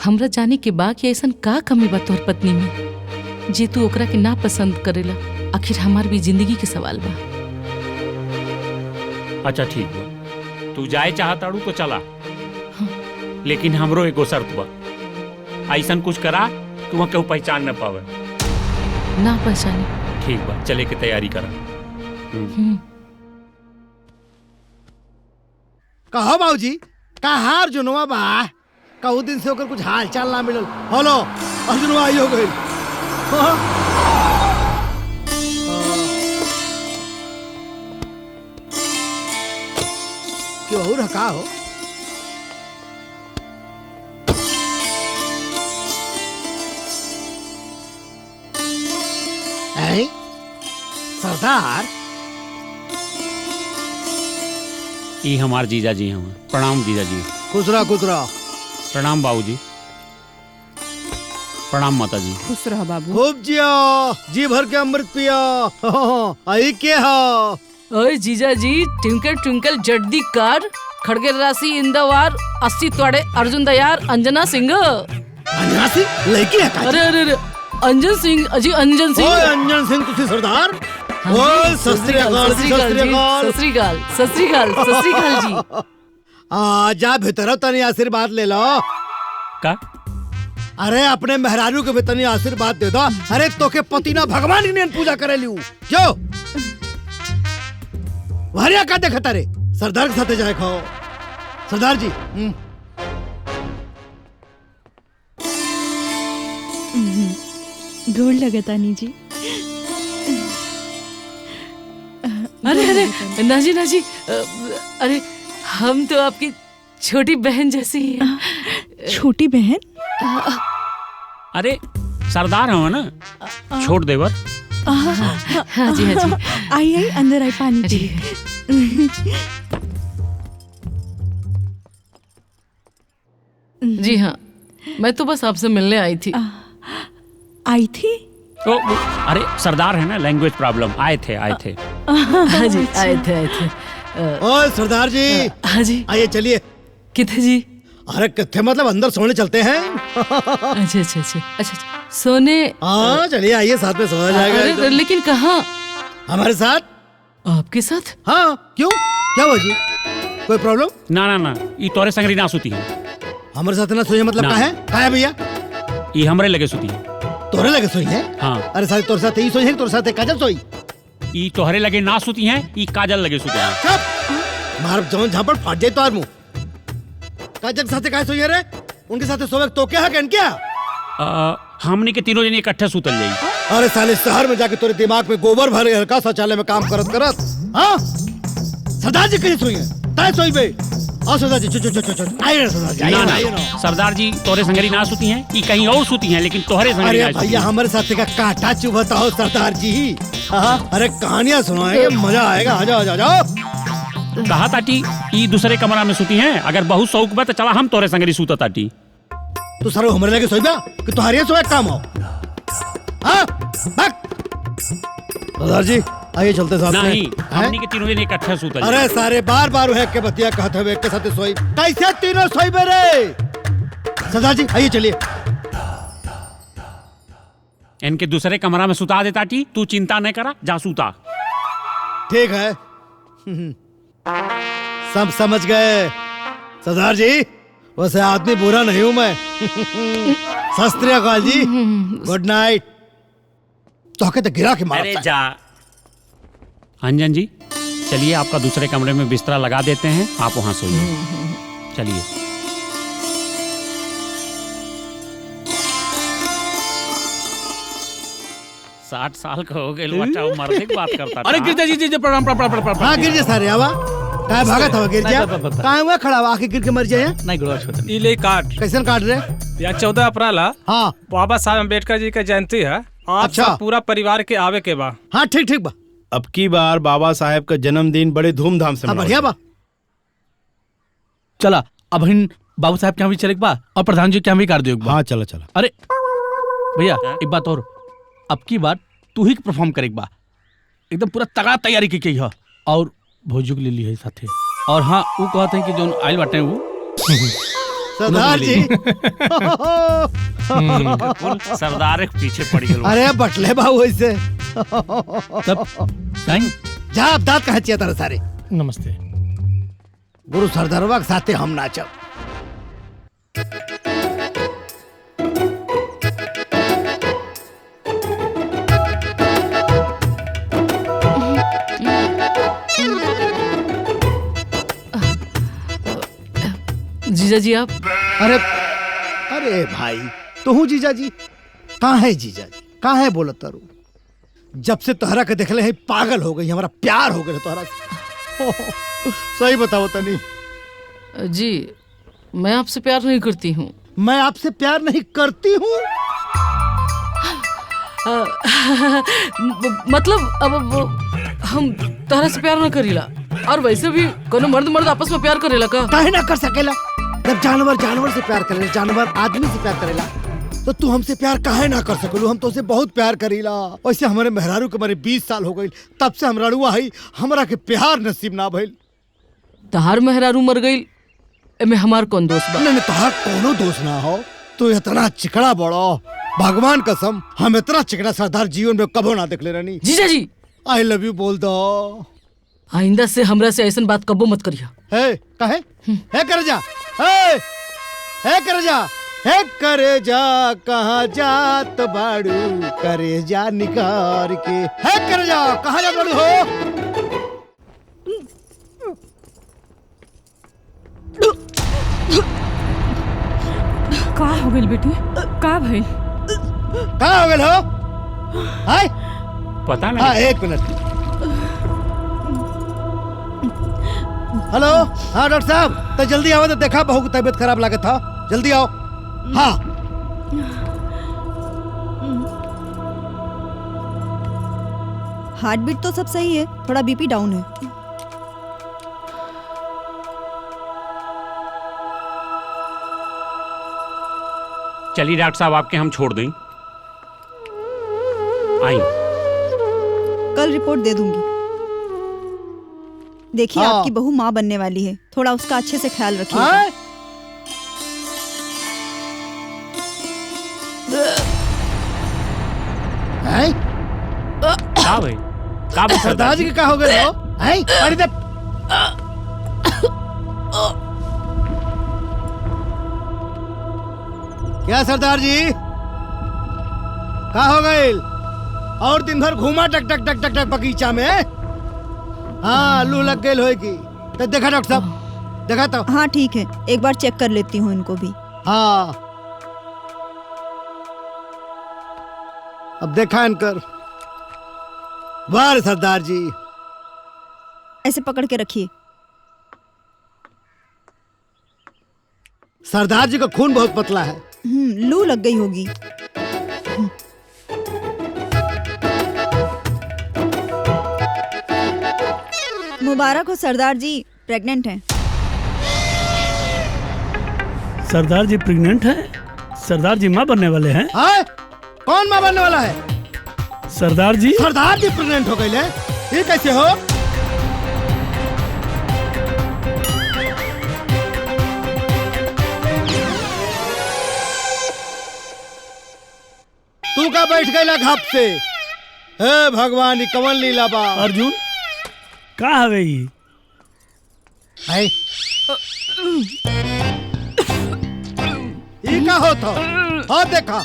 हमरा जाने के बा कि ऐसन का कमी बा तोहर पत्नी में जे तू ओकरा के ना पसंद करेला। आखिर हमार भी जिंदगी के सवाल बा। अच्छा ठीक बा, तू जाए चाहताड़ू तो चला। हाँ। लेकिन हमरो एगो शर्त बा, ऐसन कुछ करा कि वहाँ केहू पहचान न पावे। ना पहचाने? ठीक बा, चले के तैयारी करा। कहो बाबूजी, का हार जुनवा बा? कहू दिन से होकर कुछ हाल चाल ना मिलल। हेलो, अर्जुनवा आई हो गई। क्यों हो रखा हो? सरदार, ई हमार जीजा जी हम। प्रणाम जीजा जी। खुसरा खुसरा। प्रणाम बाबूजी। प्रणाम माता जी। खुश रह बाबू। खूब जिया, जी भर के अमृत पिया। आई के हा? ओए जीजा जी, ट्विंकल ट्विंकल जड्डी कार, खड़गे राशि इंदवार, 80 तोड़े अर्जुन दयार, अंजना सिंह। अंजना सिंह लड़की है? अरे अरे अरे, अंजन सिंह अजी, अंजन सिंह। ओए अंजन सिंह तुसी सरदार? ओए सस्त्रीकाल जी। जा भीतर तनी आशीर्वाद ले लो। का? अरे अपने मेहरारू के भी तनी आशीर्वाद दे दो। अरे तो के पति ना भगवान ही ने पूजा करे लियो। जो वहरिया का देखता रे? सरदार के साथे जाए खाओ। सरदार जी। गोड़ लगतानी जी। अरे अरे नाजी नाजी, अरे हम तो आपकी छोटी बहन जैसी हैं। छोटी बहन? अरे सरदार हो ना, छोड़ देवर। हाँ जी हाँ जी। आई आई अंदर आई, पानी पी। जी हाँ, मैं तो बस आपसे मिलने आई थी। आई थी? तो अरे सरदार है ना, लैंग्वेज प्रॉब्लम। आए थे। हाँ जी, आए थे। ओए सरदार जी। हाँ जी, आइए चलिए। किथे जी? अरे किथे मतलब अंदर सोने चलते हैं। अच्छा, सोने? हाँ चलिए, आइए साथ में सोया जाएगा। लेकिन कहाँ? हमारे साथ। आपके साथ? हाँ, क्यों? क्या हुआ जी? कोई प्रॉब्लम? ना, ये तोरे संगरी ना सुती है। हमारे साथ ना सोए मतलब का है भैया? ये हमरे लगे सुती है। तोरे लगे सोई है? हाँ। अरे सारी तोरे साथ ही सोई है, तोरे साथ काजल सोई? ई तोहरे लगे ना सुती हैं, ई काजल लगे सुती हैं। चुप! मार जवन झापड़ फाट जाए तो मुंह। काजल के साथ काहे सोई है रे? उनके साथ सोवे तो क्या है क्या? हमने के तीनों जने इकट्ठे सुतल जाई। अरे साले शहर में जाके तोरे दिमाग में गोबर भरे हरका शौचालय में काम करत हाँ? सरदार जी कहीं सोई है? ताए सोई बे? आओ सरदार जी, चो आइए ना सरदार जी, आइए ना। सरदार जी तोरे संगरी ना सुती हैं, ई कहीं और सुती हैं, लेकिन तोहरे संगरी ना अरे सुती भैया हैं। हमारे साथ का कांटा चुभता हो सरदार जी। अरे कहानियां सुनाएंगे, मजा आएगा। आ जाओ जाओ। कहा ताटी ई दूसरे कमरा में सुती हैं, अगर बहुत शौक बा तो चला हम तोरे संगरी सुता ताटी। तू सर हमरे लगे सोई बा कि तुम्हारे सोए काम हो? हाँ? सरदार जी आइए चलते साथ में। नहीं, हमनी के तीनों जने इकट्ठे सुतल अरे सारे बार है के बतिया कहते हुए के साथ सोई। कैसे तीनों सोई बेरे? सरदार जी आइए चलिए। इनके दूसरे कमरा में सुता दे ताटी, तू चिंता नहीं करा, जा सुता। ठीक है। सब समझ गए सरदार जी। वैसे आदमी बुरा नहीं हूं मैं। सत श्री अकाल जी, गुड नाइट। तो कहते गिरा के मारा। अरे जा अंजन जी, चलिए आपका दूसरे कमरे में बिस्तरा लगा देते हैं, आप वहां सोइए। चलिए। साठ साल का हो गए बच्चा, वो मरने की बात करता था। अरे गिरजा जी प्रणाम प्रणाम। हाँ गिरजा सारे आवा काय भागा था गिरजा? काय हुआ खड़ा हुआ? आखिर गिर के मर जाए? नहीं गुरु छोटा ई ले काट। कैसे काट रहे? या 14 अप्रैल हाँ बाबा साहब अम्बेडकर जी का जयंती है। आप अच्छा। सब पूरा परिवार के आवे के बा। हाँ ठीक बा। अब की बार बाबा साहेब का जन्मदिन बड़े धूमधाम से बढ़िया बा। चला अब हम बाबू साहब के यहाँ भी चले बा और प्रधान जी के यहाँ भी कर दियो। हाँ चला। अरे भैया एक बात और, अब की बार तू ही परफॉर्म करे बा, एकदम पूरा तगड़ा तैयारी की है और भोजू के ले ली है साथे। और हाँ वो कहते हैं कि जो आयल बाटे वो सरदार जी। सरदार के पीछे पड़ गए। अरे बटले बाबू ऐसे जा अब दांत कहाँ चाहिए तारा सारे। नमस्ते गुरु सरदारवा के साथे हम नाचब। जीजा जी आप? अरे भाई तू जीजा जी कहाँ है? जीजा जी कहाँ है? बोलत तारू। जब से तोहरा के देखले है पागल हो गई, हमारा प्यार हो गया तोहरा से। सही बताओ तनी। जी मैं आपसे प्यार नहीं करती हूँ। मैं आपसे प्यार नहीं करती हूँ? मतलब अब हम तोहरा से प्यार न करीला, और वैसे भी कोनो मर्द आपस में प्यार करेला का? काहे ना कर सकेला? जब जानवर से प्यार करेला, जानवर आदमी से प्यार करेला, तो तू हमसे प्यार काहे ना कर सकलू? हम तो से बहुत प्यार करीला। वैसे हमारे मेहरारू के मारे 20 साल हो गई, तब से हमरा रुआ है, हमरा के प्यार नसीब ना भइल। तहार मेहरारू मर गई, एमे हमार कौन दोष बा? नहीं तहार कोनो दोष ना हो। तू इतना चिकड़ा बड़ो, भगवान कसम हम इतना चिकड़ा सरदार जीवन में कबो ना देख ले रहनी। जीजा जी आई लव यू बोल दो। आइंदा से हमरा से ऐसा बात कबो मत करिया। है काहे? है कर जा, है कर जा, है करे जा, कहाँ जात बाड़ू करे जा निकार के। है कर जा, कहाँ जा बाड़ू हो? का हो गइल बेटी? का भइल? का हो गइल हो? हाय पता नहीं। हाँ 1 मिनट। हेलो हाँ डॉक्टर साहब, तो जल्दी आओ, तो देखा बहू की तबीयत खराब लागत था, जल्दी आओ। हाँ हार्ट बीट तो सब सही है, थोड़ा बीपी डाउन है। चलिए डॉक्टर साहब आपके हम छोड़ दें। आई कल रिपोर्ट दे दूंगी। देखिए हाँ। आपकी बहू माँ बनने वाली है, थोड़ा उसका अच्छे से ख्याल रखिए। का भाई? का भाई सरदार जी के का हो गए हो? हैं? अरे दे क्या सरदार जी का हो गई? और दिन भर घूमा टक टक टक टक टक बगीचा में। हाँ लू लग गई होगी। तो देखा डॉक्टर साहब, देखा तो। हाँ ठीक है, एक बार चेक कर लेती हूँ इनको भी। हाँ अब देखा इनकर। वाह सरदार जी। ऐसे पकड़ के रखिए। सरदार जी का खून बहुत पतला है। लू लग गई होगी। मुबारक हो सरदार जी, प्रेग्नेंट हैं। सरदार जी प्रेग्नेंट है? सरदार जी माँ बनने वाले हैं? हाँ? कौन माँ बनने वाला है? सरदार जी। सरदार जी प्रेग्नेंट हो गई है? ये कैसे हो? तू का बैठ गई घाप से? हे भगवान, कवन लीला बा। अर्जुन का हवे ई? ई का होता? हाँ देखा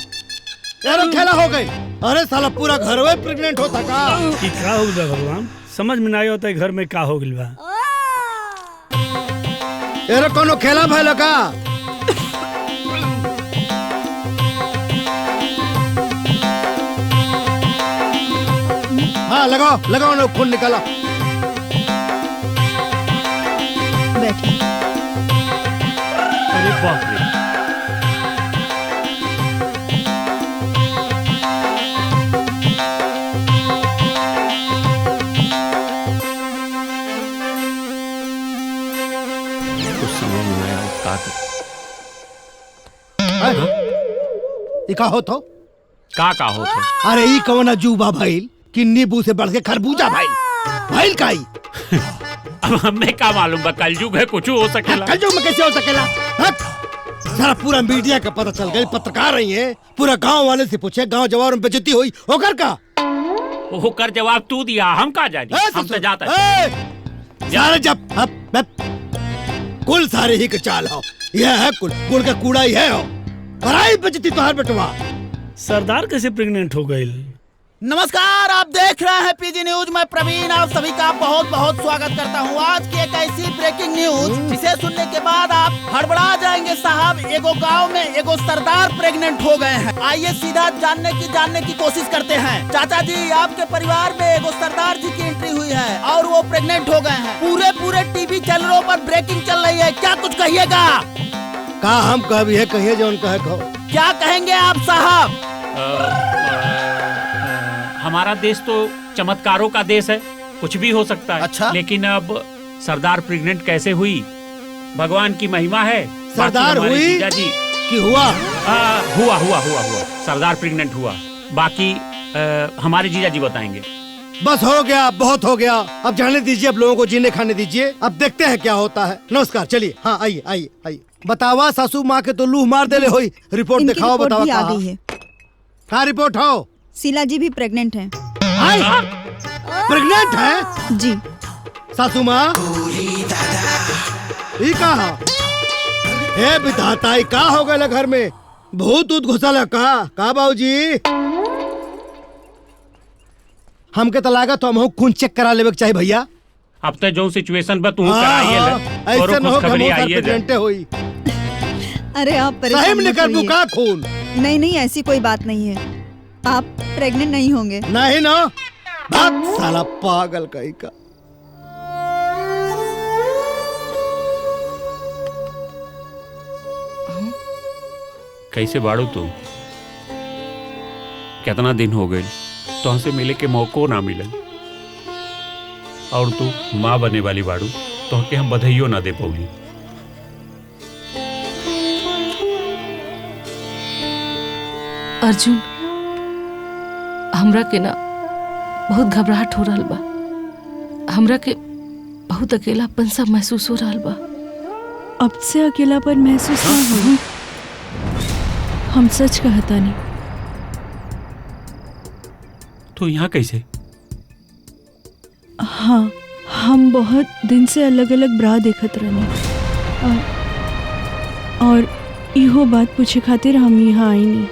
यार खेला हो गई। अरे साला पूरा घर में प्रेग्नेंट होता का? कि का हो गया भगवान, समझ में नहीं होता है घर में का हो गइल बा। यार कोनो खेला भइल का? हाँ लगाओ लगाओ ना, खून निकाला। बैठिए। अरे बाप रे। कुछ समझ नहीं आया का का हो तो? का हो तो? अरे ई कौन अजूबा भइल कि नींबू से बढ़ के खरबूजा भाई भाई काई। अब हमें क्या मालूम बा, कलयुग है, कुछ हो सकेला। कलयुग में कैसे हो सकेला? सारा पूरा मीडिया का पता चल गई, पत्रकार रही है, पूरा गांव वाले से पूछे, गांव जवाब में बेइज्जती हुई, होकर का? होकर जवाब तू दिया, हम कहाँ जाने? हम तो जाता है। सारे जब कुल सारे ही के चाल हो, यह है कुल गुड़ का कूड़ा ही है हो। बड़ाई बेइज्जती तो हर बेटवा। सरदार कैसे प्रेग्नेंट हो गई? नमस्कार, आप देख रहे हैं पीजी न्यूज। मैं प्रवीण आप सभी का बहुत बहुत स्वागत करता हूं। आज की एक ऐसी ब्रेकिंग न्यूज जिसे सुनने के बाद आप हड़बड़ा जाएंगे। साहब, एगो गांव में एगो सरदार प्रेग्नेंट हो गए हैं। आइए सीधा जानने की कोशिश करते हैं। चाचा जी, आपके परिवार में एगो सरदार जी की एंट्री हुई है और वो प्रेग्नेंट हो गए हैं। पूरे टीवी चैनलों पर ब्रेकिंग चल रही है, क्या कुछ कहिएगा? का हम कभी है कहिए जो उनका है, क्या कहेंगे आप साहब? हमारा देश तो चमत्कारों का देश है, कुछ भी हो सकता है। अच्छा? लेकिन अब सरदार प्रेग्नेंट कैसे हुई, भगवान की महिमा है। सरदार हुई जी कि हुआ? हुआ सरदार प्रेग्नेंट हुआ। बाकी हमारे जीजा जी बताएंगे। बस हो गया, बहुत हो गया, अब जाने दीजिए, अब लोगों को जीने खाने दीजिए, अब देखते हैं क्या होता है। नमस्कार, चलिए। हाँ आइए आइए आइए। बतावा, सासू माँ के तो लूह मार देले होई। रिपोर्ट दिखाओ, बतावा कहाँ रिपोर्ट हो? शीला जी भी प्रेग्नेंट हैं। प्रेग्नेंट है जी। सासू माँ ई कहा? हे विधाता, का हो गए घर में? भूत ऊत घुसल का बाबूजी? हमके तो लागत तो हम खून चेक करा लेवे के चाहिए भैया। अब तो जो सिचुएशन पर तू कराइए ऐसे न हो प्रेग्नेंट होई। अरे आप परेशान मत होइए। का खून? नहीं ऐसी कोई बात नहीं है, आप प्रेग्नेंट नहीं होंगे। नहीं ना, भाग साला पागल कहीं का। कैसे बाड़ू तू? कितना दिन हो गए तो हमसे मिले के मौको ना मिले, और तू माँ बने वाली बाड़ू तो के हम बधाइयों ना दे पौली। अर्जुन, हमरा के ना बहुत घबराहट हो रहा बा। हमरा के बहुत अकेलापन सा महसूस हो रहा बा। अब से अकेलापन महसूस ना हो। हम सच कहता नहीं। तो यहाँ कैसे? हाँ, हम बहुत दिन से अलग अलग ब्रा देखत रहने, और इहो बात पूछे खातिर हम यहाँ आई नहीं।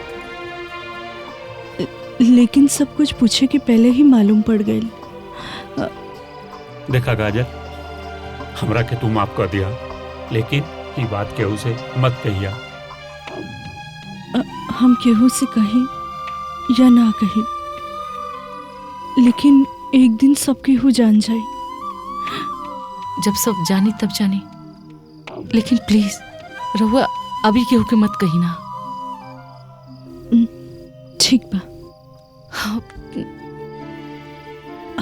लेकिन सब कुछ पूछे के पहले ही मालूम पड़ गई। देखा काजल, हमरा के तू माफ कर दिया, लेकिन ये बात केहू से मत कहिया। हम केहू से कही या ना कही, लेकिन एक दिन सब केहू जान जाए। जब सब जानी तब जानी, लेकिन प्लीज रहुआ अभी केहू के मत कही ना। ठीक बा,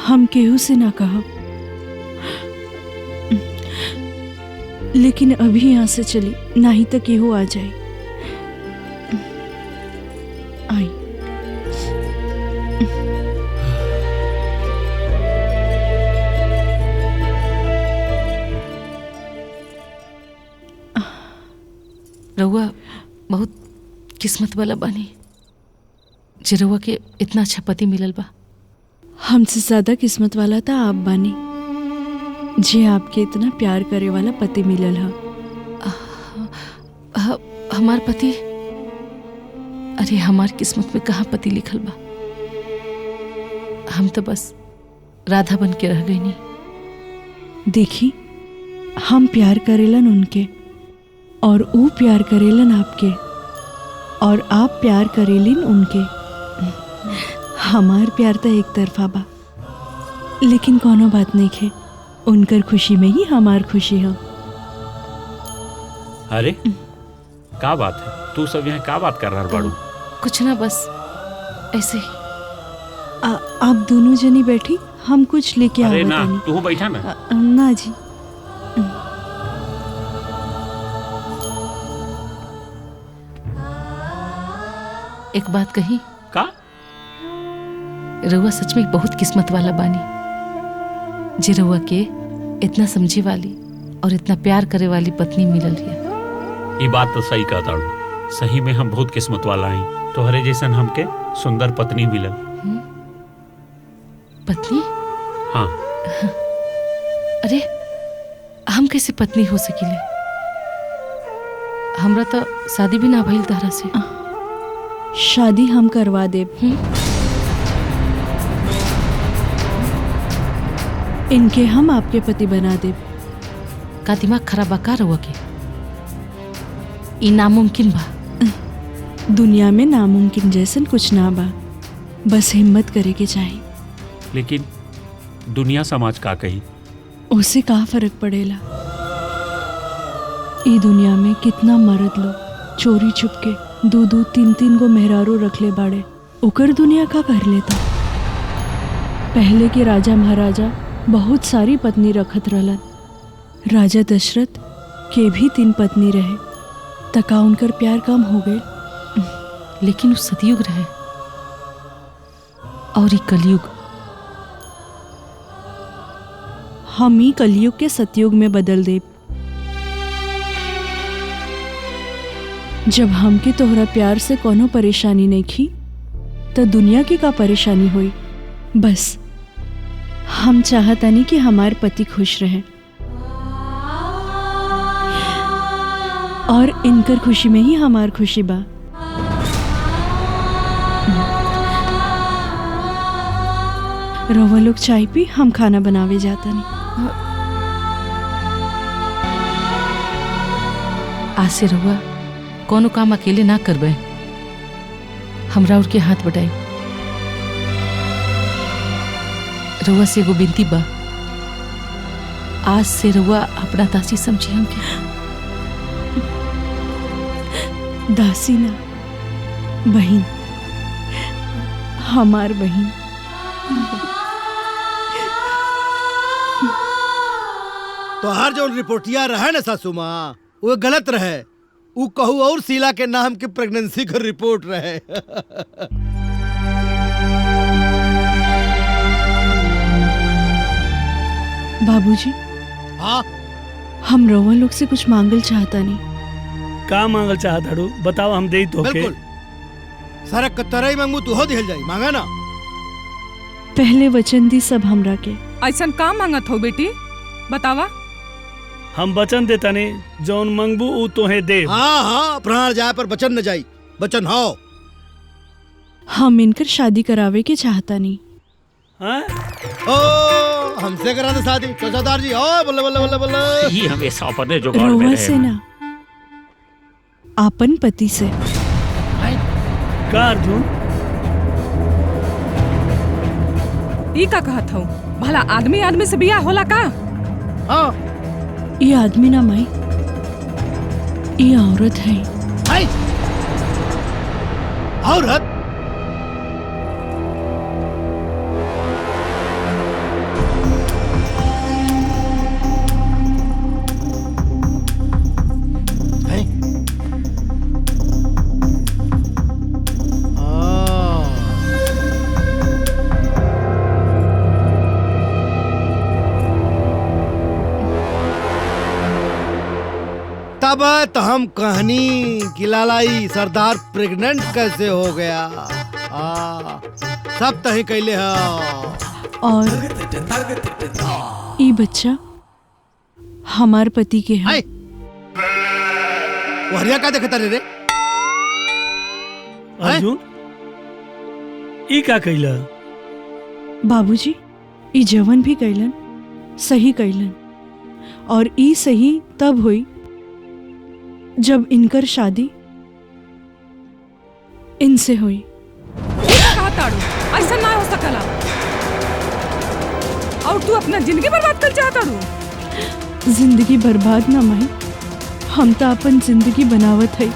हम केहू से ना कहब, लेकिन अभी यहाँ से चली, नहीं तो केहू आ जाए। आई। रहुआ बहुत किस्मत वाला बानी जे रहुआ के इतना अच्छा पति मिलल बा। हमसे ज्यादा किस्मत वाला था आप बानी, जे आपके इतना प्यार करे वाला पति मिलल है। हमार पति? अरे हमार किस्मत में कहाँ पति लिखल बा। हम तो बस राधा बन के रह गई नहीं। देखी, हम प्यार करेलन उनके और वो प्यार करेलन आपके, और आप प्यार करेलिन उनके। हमार प्यार तो एक तरफा बा, लेकिन कोनो बात नहीं है, उनकर खुशी में ही हमार खुशी है। अरे का बात है, तू सब यहाँ का बात कर रहा बाड़ू? कुछ ना, बस ऐसे ही। आप दोनों जनी बैठी, हम कुछ लेके अरे आवत ना, तानी। तू बैठा ना। ना जी। एक बात कही का? रउआ सच में बहुत किस्मत वाला बानी जे रउआ के इतना समझे वाली और इतना प्यार करे वाली पत्नी मिलल है। ये बात तो सही कहता हूँ, सही में हम बहुत किस्मत वाला हैं। तोहरे जैसन हमके सुंदर पत्नी मिलल। पत्नी? हाँ। अरे हम कैसे पत्नी हो सकीले? हमरा तो शादी भी ना भइल तारा से। शादी हम करवा देब। इनके हम आपके पति बना देब। का दिमाग खराब बा का रउआ के? ई नामुमकिन बा। दुनिया में नामुमकिन जैसन कुछ ना बा, बस हिम्मत करे के चाहिए। लेकिन दुनिया समाज का कही? उससे का फर्क पड़ेला? ई दुनिया में कितना मर्द लोग चोरी छुपके 2-2, 3-3 गो मेहरारू रख ले बाड़े, ओकर दुनिया का कर लेता। पहले के राजा महाराजा बहुत सारी पत्नी रखत रहलन। राजा दशरथ के भी 3 पत्नी रहे, तका उनकर प्यार कम हो गए। लेकिन उस सतयुग रहे और एक कलयुग। हम ही कलयुग के सतयुग में बदल देब। जब हमके तोहरा प्यार से कोनो परेशानी नहीं खी, तो दुनिया की का परेशानी हुई। बस हम चाहतानी कि हमार पति खुश रहे, और इनकर खुशी में ही हमार खुशी बा। रवा लोग चाय पी, हम खाना बनावे जाता नहीं। आज से रहुआ कोनो काम अकेले ना करबे, हमरा और के हाथ बटाई। रहुआ से एगो बिनती बा, आज से रहुआ अपना दासी समझी हमके। दासी ना, बहन, हमार बहन। तो हर जो रिपोर्टिया रहे ना सासू माँ, वो गलत रहे। वो कहू और शीला के नाम की प्रेगनेंसी का रिपोर्ट रहे। बाबूजी, हाँ? हम रवा लोग से कुछ मांगल चाहता नहीं। का मांगल चाहता हूँ बताओ, हम दे तो के। बिल्कुल, सारा कतराई मांगू तू हो दिहल जाई, मांगा ना। पहले वचन दी सब हमरा के। ऐसन का मांगत हो बेटी, बतावा। हम वचन देता नहीं, जौन मंगबू ऊ तोहे दे। हाँ हाँ, प्राण जाए पर वचन न जाई, वचन हो। हम इनकर शादी करावे के चाहता नहीं। ओ हमसे करा दे शादी चौकीदार जी। ओ बल्ले बल्ले बल्ले बल्ले। ये हमेशा अपने जुगाड़ में रोवा रहे। से ना, आपन पति से। का अर्जुन? ई का कहत हूँ? भला आदमी आदमी से बियाह होला का? हाँ। ये आदमी ना माई, ये औरत है। औरत? तब तो हम कहानी कि लालाई सरदार प्रेग्नेंट कैसे हो गया। सब तही कैले है। और ये बच्चा हमार पति के है। वरिया का देखता रे? अर्जुन ई का कैला? बाबूजी, ई जवन भी कैलन सही कैलन, और ई सही तब हुई जब इनकर शादी इनसे हुई। ऐसा ना हो सकला। और तू अपना जिंदगी बर्बाद कर चाहता रू? जिंदगी बर्बाद ना माई, हम तो अपन जिंदगी बनावत है।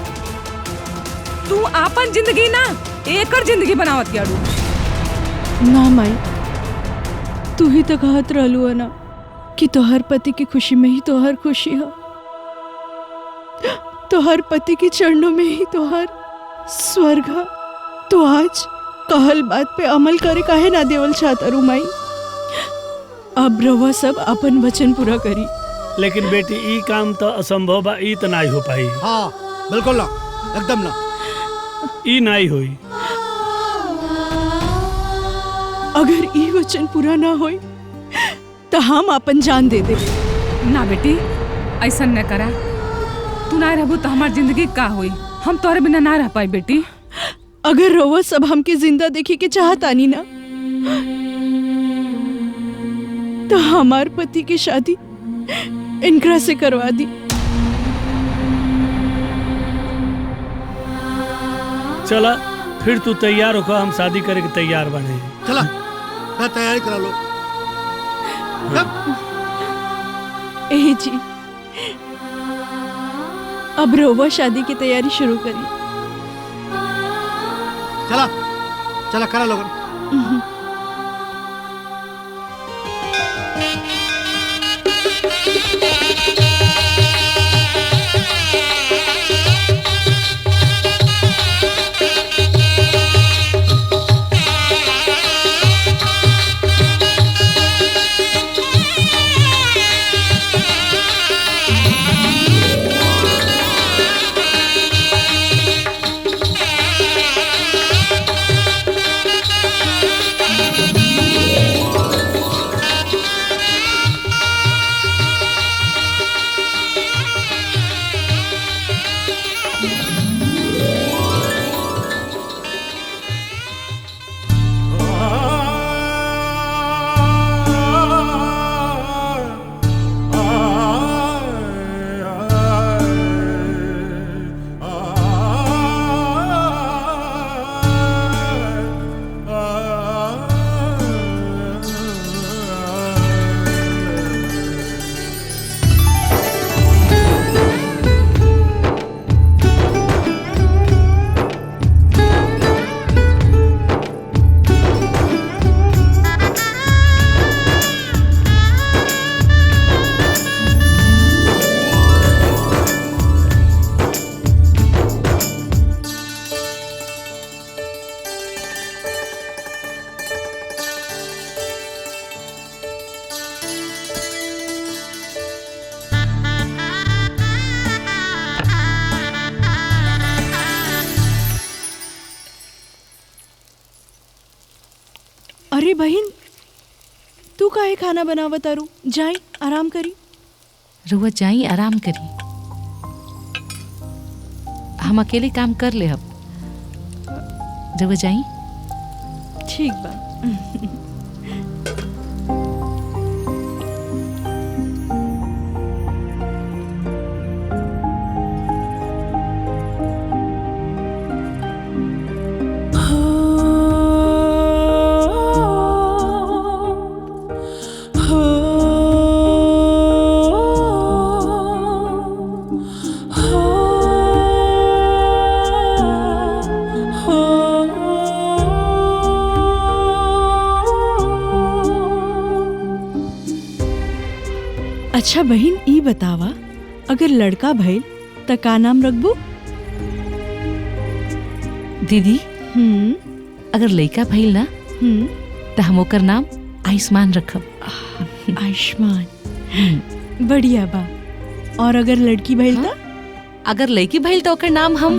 तू अपन जिंदगी ना एकर जिंदगी बनावत क्या रू? ना माई, तू ही तो कहत रहलू है ना कि तोहर पति की खुशी में ही तोहर खुशी है। तोहर पति के चरणों में ही तोहर स्वर्ग है। तो आज कहल बात पे अमल करे काहे ना देवल चाहता रू माई? अब रवा सब अपन वचन पूरा करी। लेकिन बेटी ई काम तो असंभव बा। ई तो नहीं हो पाई। हाँ बिल्कुल ना, एकदम ना। ई नहीं हुई। अगर ई वचन पूरा ना होई तो हम अपन जान दे दे। ना बेटी, ऐसा न करा। तू ना रहबू तो हमार जिंदगी का हुई? हम तोहरे बिना ना रह पाई बेटी। अगर रोवा सब हमके जिंदा देखे के चाहता नहीं ना, तो हमार पति की शादी इनकरा से करवा दी। चला फिर तू तैयार होकर हम शादी करे के तैयार बने। चला मैं तैयारी करा लो। ए जी, अब रोवा शादी की तैयारी शुरू करी। चला चला करा लोगन। अरे बहन, तू काहे खाना बनावत तारू? जाई आराम करी। रुआ जाई आराम करी, हम अकेले काम कर ले। अब रुआ जाई। ठीक बा। अच्छा बहन ई बतावा, अगर लड़का भइल त का नाम रखबू? दीदी अगर लड़का भइल ना त हम ओकर नाम आयुष्मान रखब। आयुष्मान बढ़िया बा। और अगर लड़की भइल त? अगर लड़की भइल त ओकर नाम हम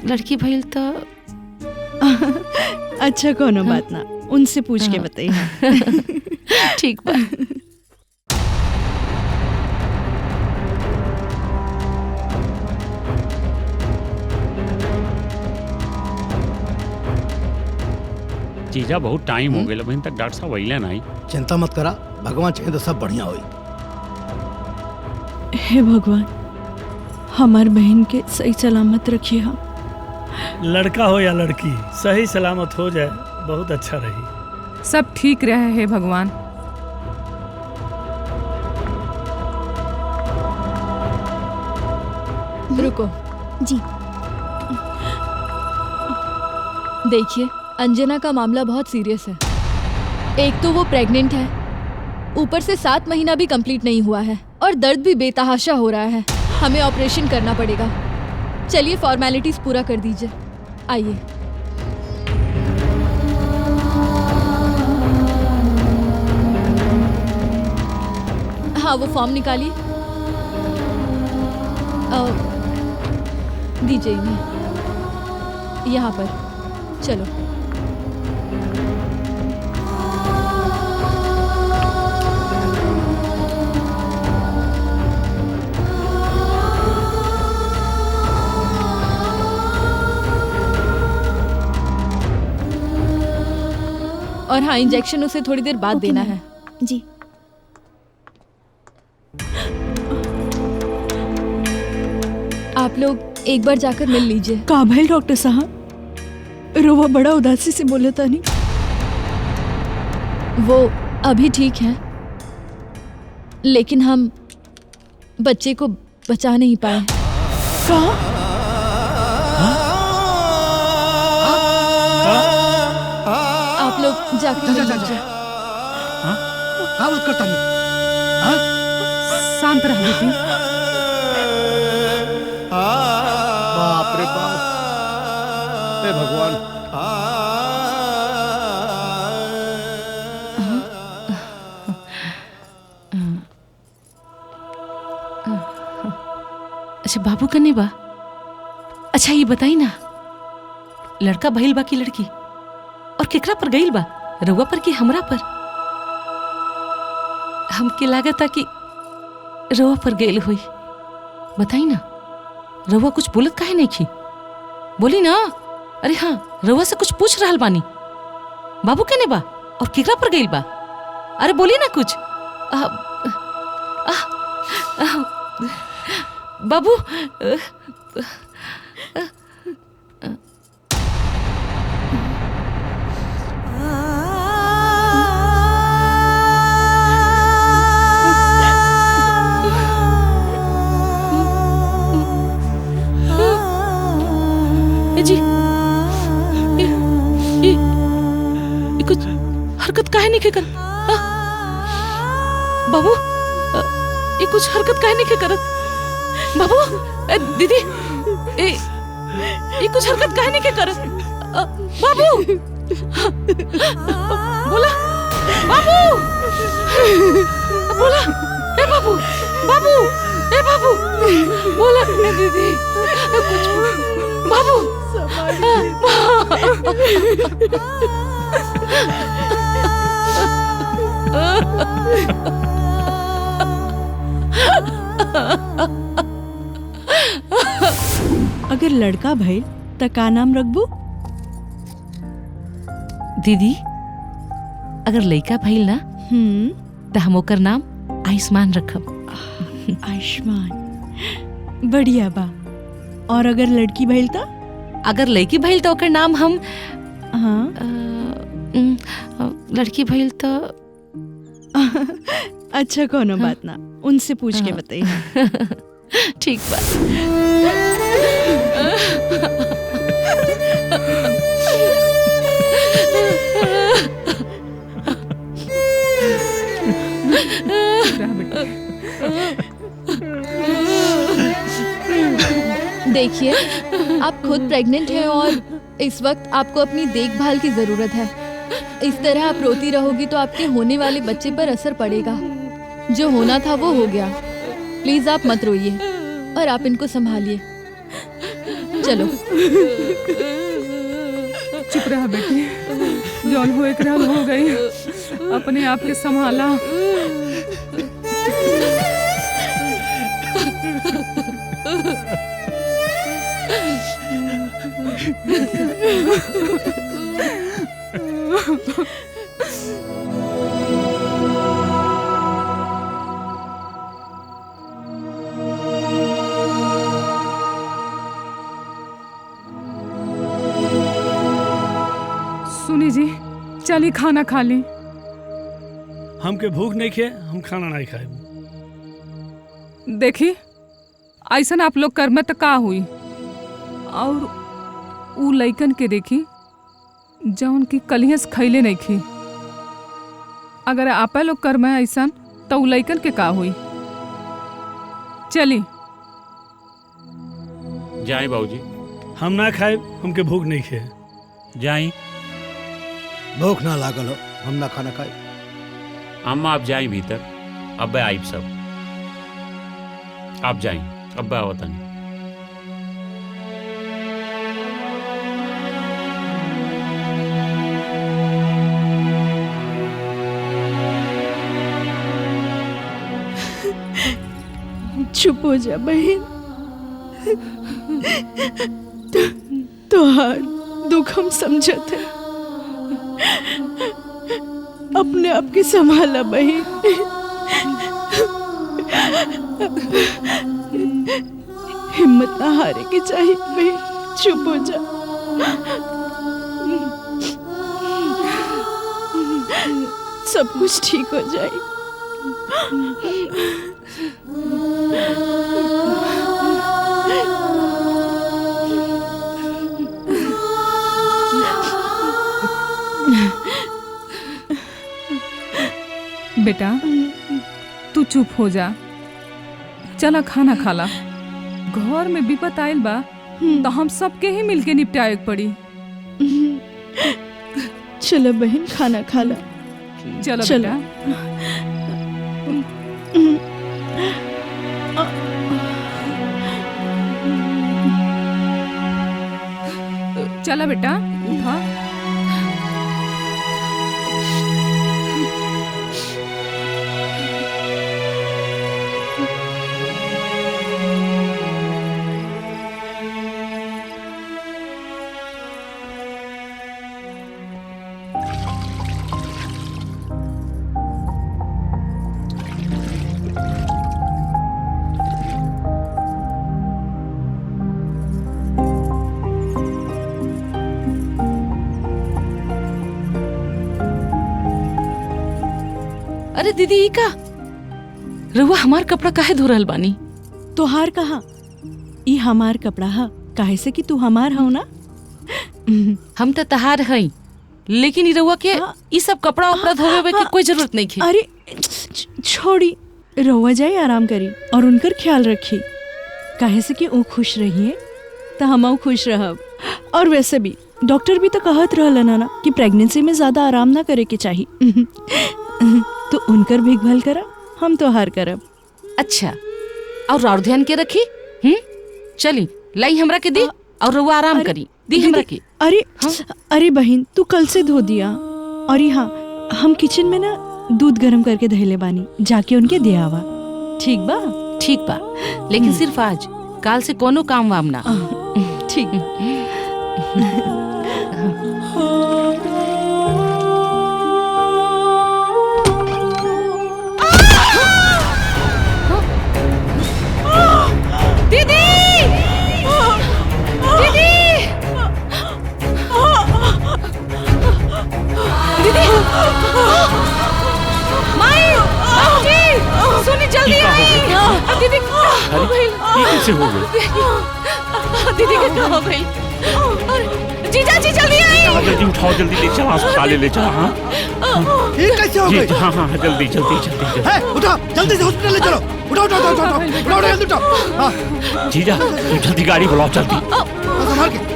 लड़की भइल त अच्छा कोनो बात ना, उनसे पूछ के बताइए। ठीक बा। जीजा बहुत टाइम हो गया, अभी तक डॉक्टर साहब अइले नहीं। चिंता मत करा, भगवान चाहे तो सब बढ़िया होई। हे भगवान, हमार बहन के सही सलामत रखिए। हम लड़का हो या लड़की सही सलामत हो जाए बहुत अच्छा रही। सब ठीक रहे है भगवान। रुको जी। देखिए, अंजना का मामला बहुत सीरियस है। एक तो वो प्रेग्नेंट है, ऊपर से 7 महीना भी कंप्लीट नहीं हुआ है और दर्द भी बेतहाशा हो रहा है। हमें ऑपरेशन करना पड़ेगा। चलिए फॉर्मेलिटीज पूरा कर दीजिए। आइए। हाँ वो फॉर्म निकालिए। दीजिए इन्हें यहाँ पर। चलो। और हाँ, इंजेक्शन उसे थोड़ी देर बाद देना है। जी। आप लोग एक बार जाकर मिल लीजिए। का भइल डॉक्टर साहब? रोवा बड़ा उदासी से बोले था नहीं। वो अभी ठीक है, लेकिन हम बच्चे को बचा नहीं पाए। आप लोग जाकर मिल लीजिए। हाँ मत करता नहीं। शांत रहो बेटी। बाप रे बाप, हे भगवान। अच्छा बाबू कने बा? अच्छा ये बताई ना, लड़का भइल बा की लड़की? और केकरा पर गइल बा, रउआ पर कि हमरा पर? हमके लागता कि रउआ पर गइल हुई। बताई ना, रउआ कुछ बोलत काहे नहीं की? बोली ना। अरे हाँ, रउआ से कुछ पूछ रहल बानी। बाबू कने बा और केकरा पर गइल बा? अरे बोली ना कुछ। बाबू जी, ये कुछ हरकत काहे नहीं कर? बाबू ये कुछ हरकत काहे नहीं करत? बाबू दीदी ये कुछ हरकत काहे नहीं करत? बाबू बोला, बाबू बोला, ए बाबू, बाबू, ए बाबू बोला, ए दीदी कुछ, बाबू अगर लड़का भइल त का नाम रखबू? दीदी अगर लड़का भइल ना तो हम ओकर नाम आयुष्मान रखब। आयुष्मान बढ़िया बा। और अगर लड़की भइल तो? अगर लड़की भइल तो ओकर नाम हम लड़की भइल तो अच्छा कोनो बात ना, उनसे पूछ के बताइए। ठीक बा। देखिए आप खुद प्रेग्नेंट हैं और इस वक्त आपको अपनी देखभाल की जरूरत है। इस तरह आप रोती रहोगी तो आपके होने वाले बच्चे पर असर पड़ेगा। जो होना था वो हो गया। प्लीज आप मत रोइए और आप इनको संभालिए। चलो चुप रहा बेटी, जौन हो एक रात हो गई, अपने आप के संभाला। सुनी जी, चली खाना खा ली। हमके भूख नहीं खे, हम खाना नहीं खाए। देखी ऐसा आप लोग कर में तो का हुई। और उ लइकन के देखी जौन की कलियस खैले नहीं खी। अगर आप लोग कर में ऐसा तो उ लइकन के का हुई। चली जाए बाबूजी। हम ना खाए, हमके भूख नहीं खे। जाए। भूख ना लागल हो, हम ना खाना खाए। अम्मा आप जाए भीतर, अब आइब सब। आप जाए, अब आवता नहीं। चुप हो जा बहन। तोहार दुख हम समझत है। अपने आप के संभाला बहन। हिम्मत ना हारे के चाहिए बहन। चुप हो जा। सब कुछ ठीक हो जाए। बेटा तू चुप हो जा, चला खाना खाला। घर में विपत आयल बा तो हम सबके ही मिलके निपटाए पड़ी। चलो बहन खाना खाला। चलो बेटा। चला बेटा उठा। अरे दीदी ई का रउआ हमार कपड़ा काहे धो रहल बानी? तोहार कहा ई हमार कपड़ा हा, काहे से कि तू हमार हो ना। हम तो तहार हई, लेकिन ई रउआ के ई सब कपड़ा उपड़ा धोवे के कोई जरूरत नहीं थी। अरे छोड़ी, रउआ जाए आराम करी और उनकर ख्याल रखी। काहे से कि वो खुश रहिए तो हम खुश रहब। और वैसे भी डॉक्टर भी तो कहत रहलन ना कि प्रेगनेंसी में ज्यादा आराम ना करे के चाहिए। तो उनकर देखभाल करा, हम तो हार करब। अच्छा और और ध्यान के रखी। चली लाई हमरा के दी और रउआ आराम करी। दी हमरा के। अरे अरे बहन तू कल से धो दिया। और हाँ हम किचन में ना दूध गरम करके धैले बानी, जाके उनके दे आवा। ठीक बा? ठीक बा, लेकिन सिर्फ आज, काल से कोनो काम वाम ना। ठीक। दीदी हो गई। ये कैसे हो गई? दीदी के क्या हो गई? जीजा जी जल्दी आई। जल्दी उठाओ, जल्दी ले चलो अस्पताल, ले चलो। हाँ ये कैसे हो गई? हाँ हाँ जल्दी जल्दी जल्दी है, उठाओ जल्दी से हॉस्पिटल ले चलो। उठाओ उठाओ उठाओ उठाओ उठाओ जल्दी उठाओ। हाँ जीजा तुम जल्दी गाड़ी बुलाओ जल्दी। संभाल के।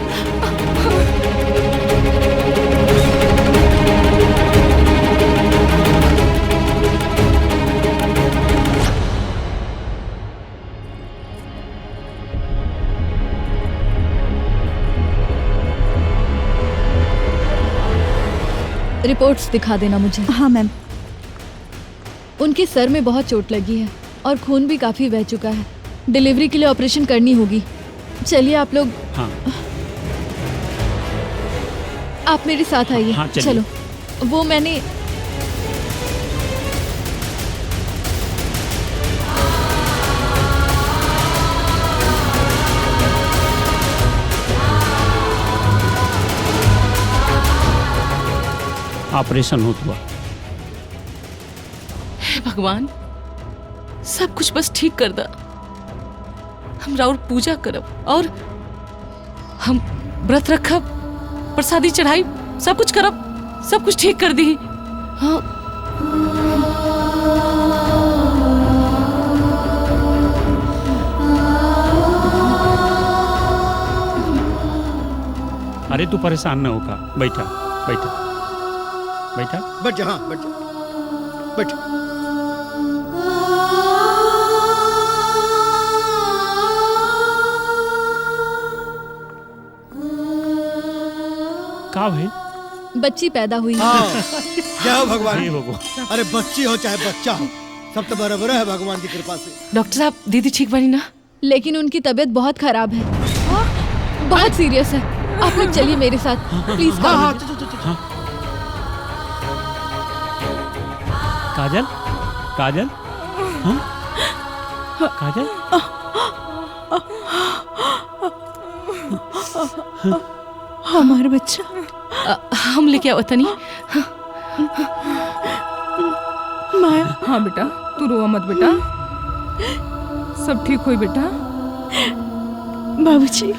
रिपोर्ट्स दिखा देना मुझे। हाँ मैम। उनके सर में बहुत चोट लगी है और खून भी काफी बह चुका है। डिलीवरी के लिए ऑपरेशन करनी होगी। चलिए आप लोग। हाँ। आप मेरे साथ आइए। हाँ, चलिए। चलो वो मैंने ऑपरेशन हो हुआ। हे भगवान सब कुछ बस ठीक कर दा। हम राउर पूजा करब और हम व्रत रखब, प्रसादी चढ़ाई, सब कुछ करब, सब कुछ ठीक कर दी। हाँ। अरे तू परेशान न होगा, बैठा बैठा बैठा बैठ जा। हाँ बैठ जा, बैठ। का भाई? बच्ची पैदा हुई। हाँ जय हो भगवान। अरे बच्ची हो चाहे बच्चा हो, सब तो बराबर है भगवान की कृपा से। डॉक्टर साहब दीदी ठीक बनी ना? लेकिन उनकी तबीयत बहुत खराब है। बहुत सीरियस है। आप लोग चलिए मेरे साथ प्लीज। काजल, काजल, हाँ? काजल, हमारा बच्चा। हम लेके आओ तनी। माया। हाँ बेटा तू रो मत बेटा, सब ठीक होई बेटा। बाबूजी।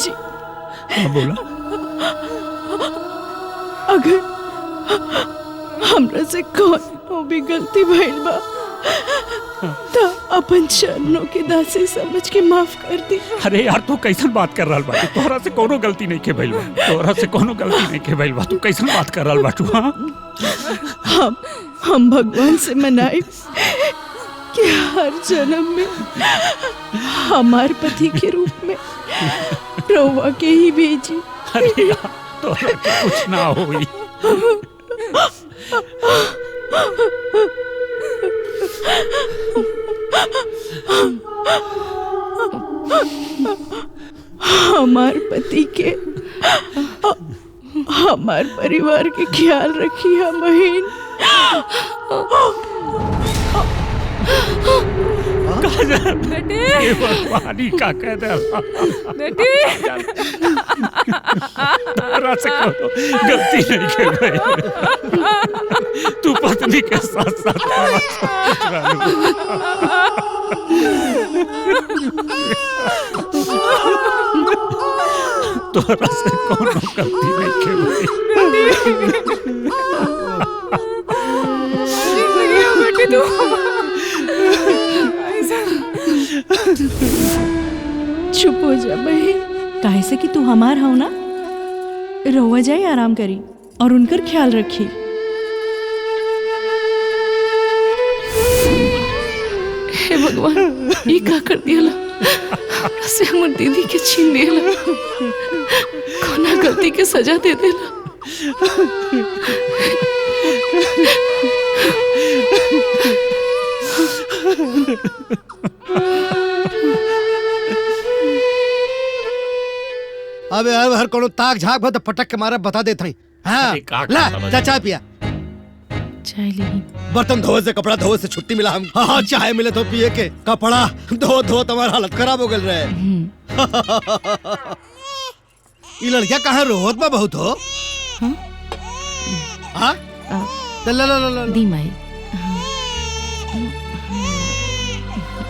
जी बोला अगर हमरा से कौन भी गलती भइल बा तो अपन चरणों के दासी समझ के माफ कर दी। अरे यार तू कैसन बात कर रहा बाटू? तोहरा से कोनो गलती नहीं के भइल बा, तोहरा से कोनो गलती नहीं के भइल बा। तू कैसन बात कर रहा बाटू? हाँ हम भगवान से मनाए कि हर जन्म में हमार पति के रूप में रउआ के ही भेजी। अरे यार तोहरा के कुछ ना होई। हमार पति के हमार परिवार के ख्याल रखी है बहन। बेटी ये भगवानी का कह दे बेटी। तोहरा से कोनो गलती नहीं के भाई। तू पत्नी के साथ साथ तोहरा से कोनो गलती नहीं के भाई। बेटी तू चुप हो जा बहन, काहे से कि तू हमार हो ना। रहुआ जाए आराम करी और उनकर ख्याल रखी। हे भगवान ये का कर दिया से हमर दीदी के छीन दिया। कोना गलती के सजा दे देला। अबे हर कोनो ताक झाक भर तो पटक के मारा बता देता ही। हाँ ला जा चाय पिया। चाय ली। बर्तन धोए से कपड़ा धोए से छुट्टी मिला हम। हाँ चाय मिले तो पिए के, कपड़ा धो धो तुम्हारा हालत खराब हो गल रहे। ये लड़कियां कहाँ रोहत में बहुत हो? हाँ दी माई।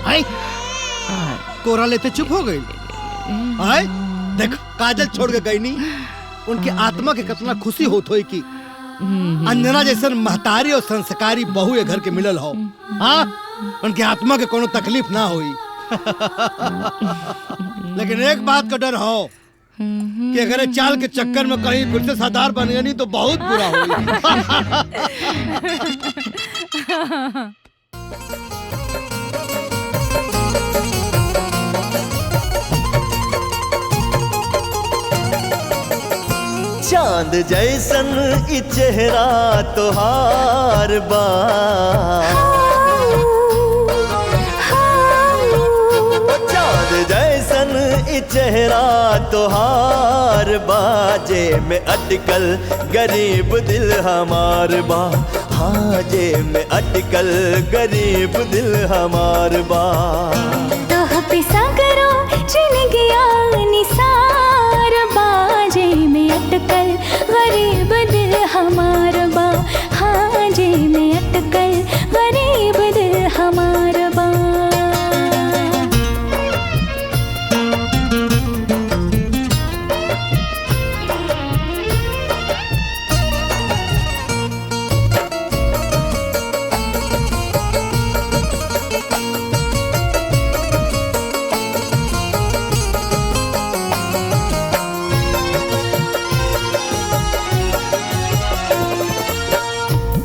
हाय कोरा लेते चुप हो गई। हाय देखो काजल छोड़ के गई नहीं, उनकी आत्मा के कितना खुशी होत होई कि अंजना जैसन महतारी और संस्कारी बहू ये घर के मिलल हो। हाँ उनकी आत्मा के कोनो तकलीफ ना होई। लेकिन एक बात का डर हो कि अगर चाल के चक्कर में कहीं फिर से सरदार बन गई नहीं तो बहुत बुरा होई। चांद जैसन ई चेहरा तोहार बा, चांद जैसन ई चेहरा तोहार बाजे में अटकल गरीब दिल हमार बा। हाँ जे में अटकल गरीब दिल हमार बा। तोह पे सागरो चिन गया निसार बाजे में अटकल गरीब दिल हमार बा। हाँ जे में अटकल गरीब दिल हमार बा।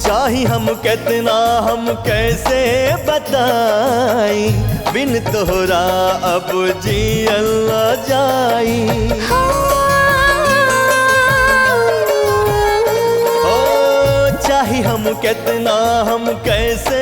चाही हम कितना हम कैसे बताई, बिन तोहरा अब जियल न जाई। ओ चाही हम कितना हम कैसे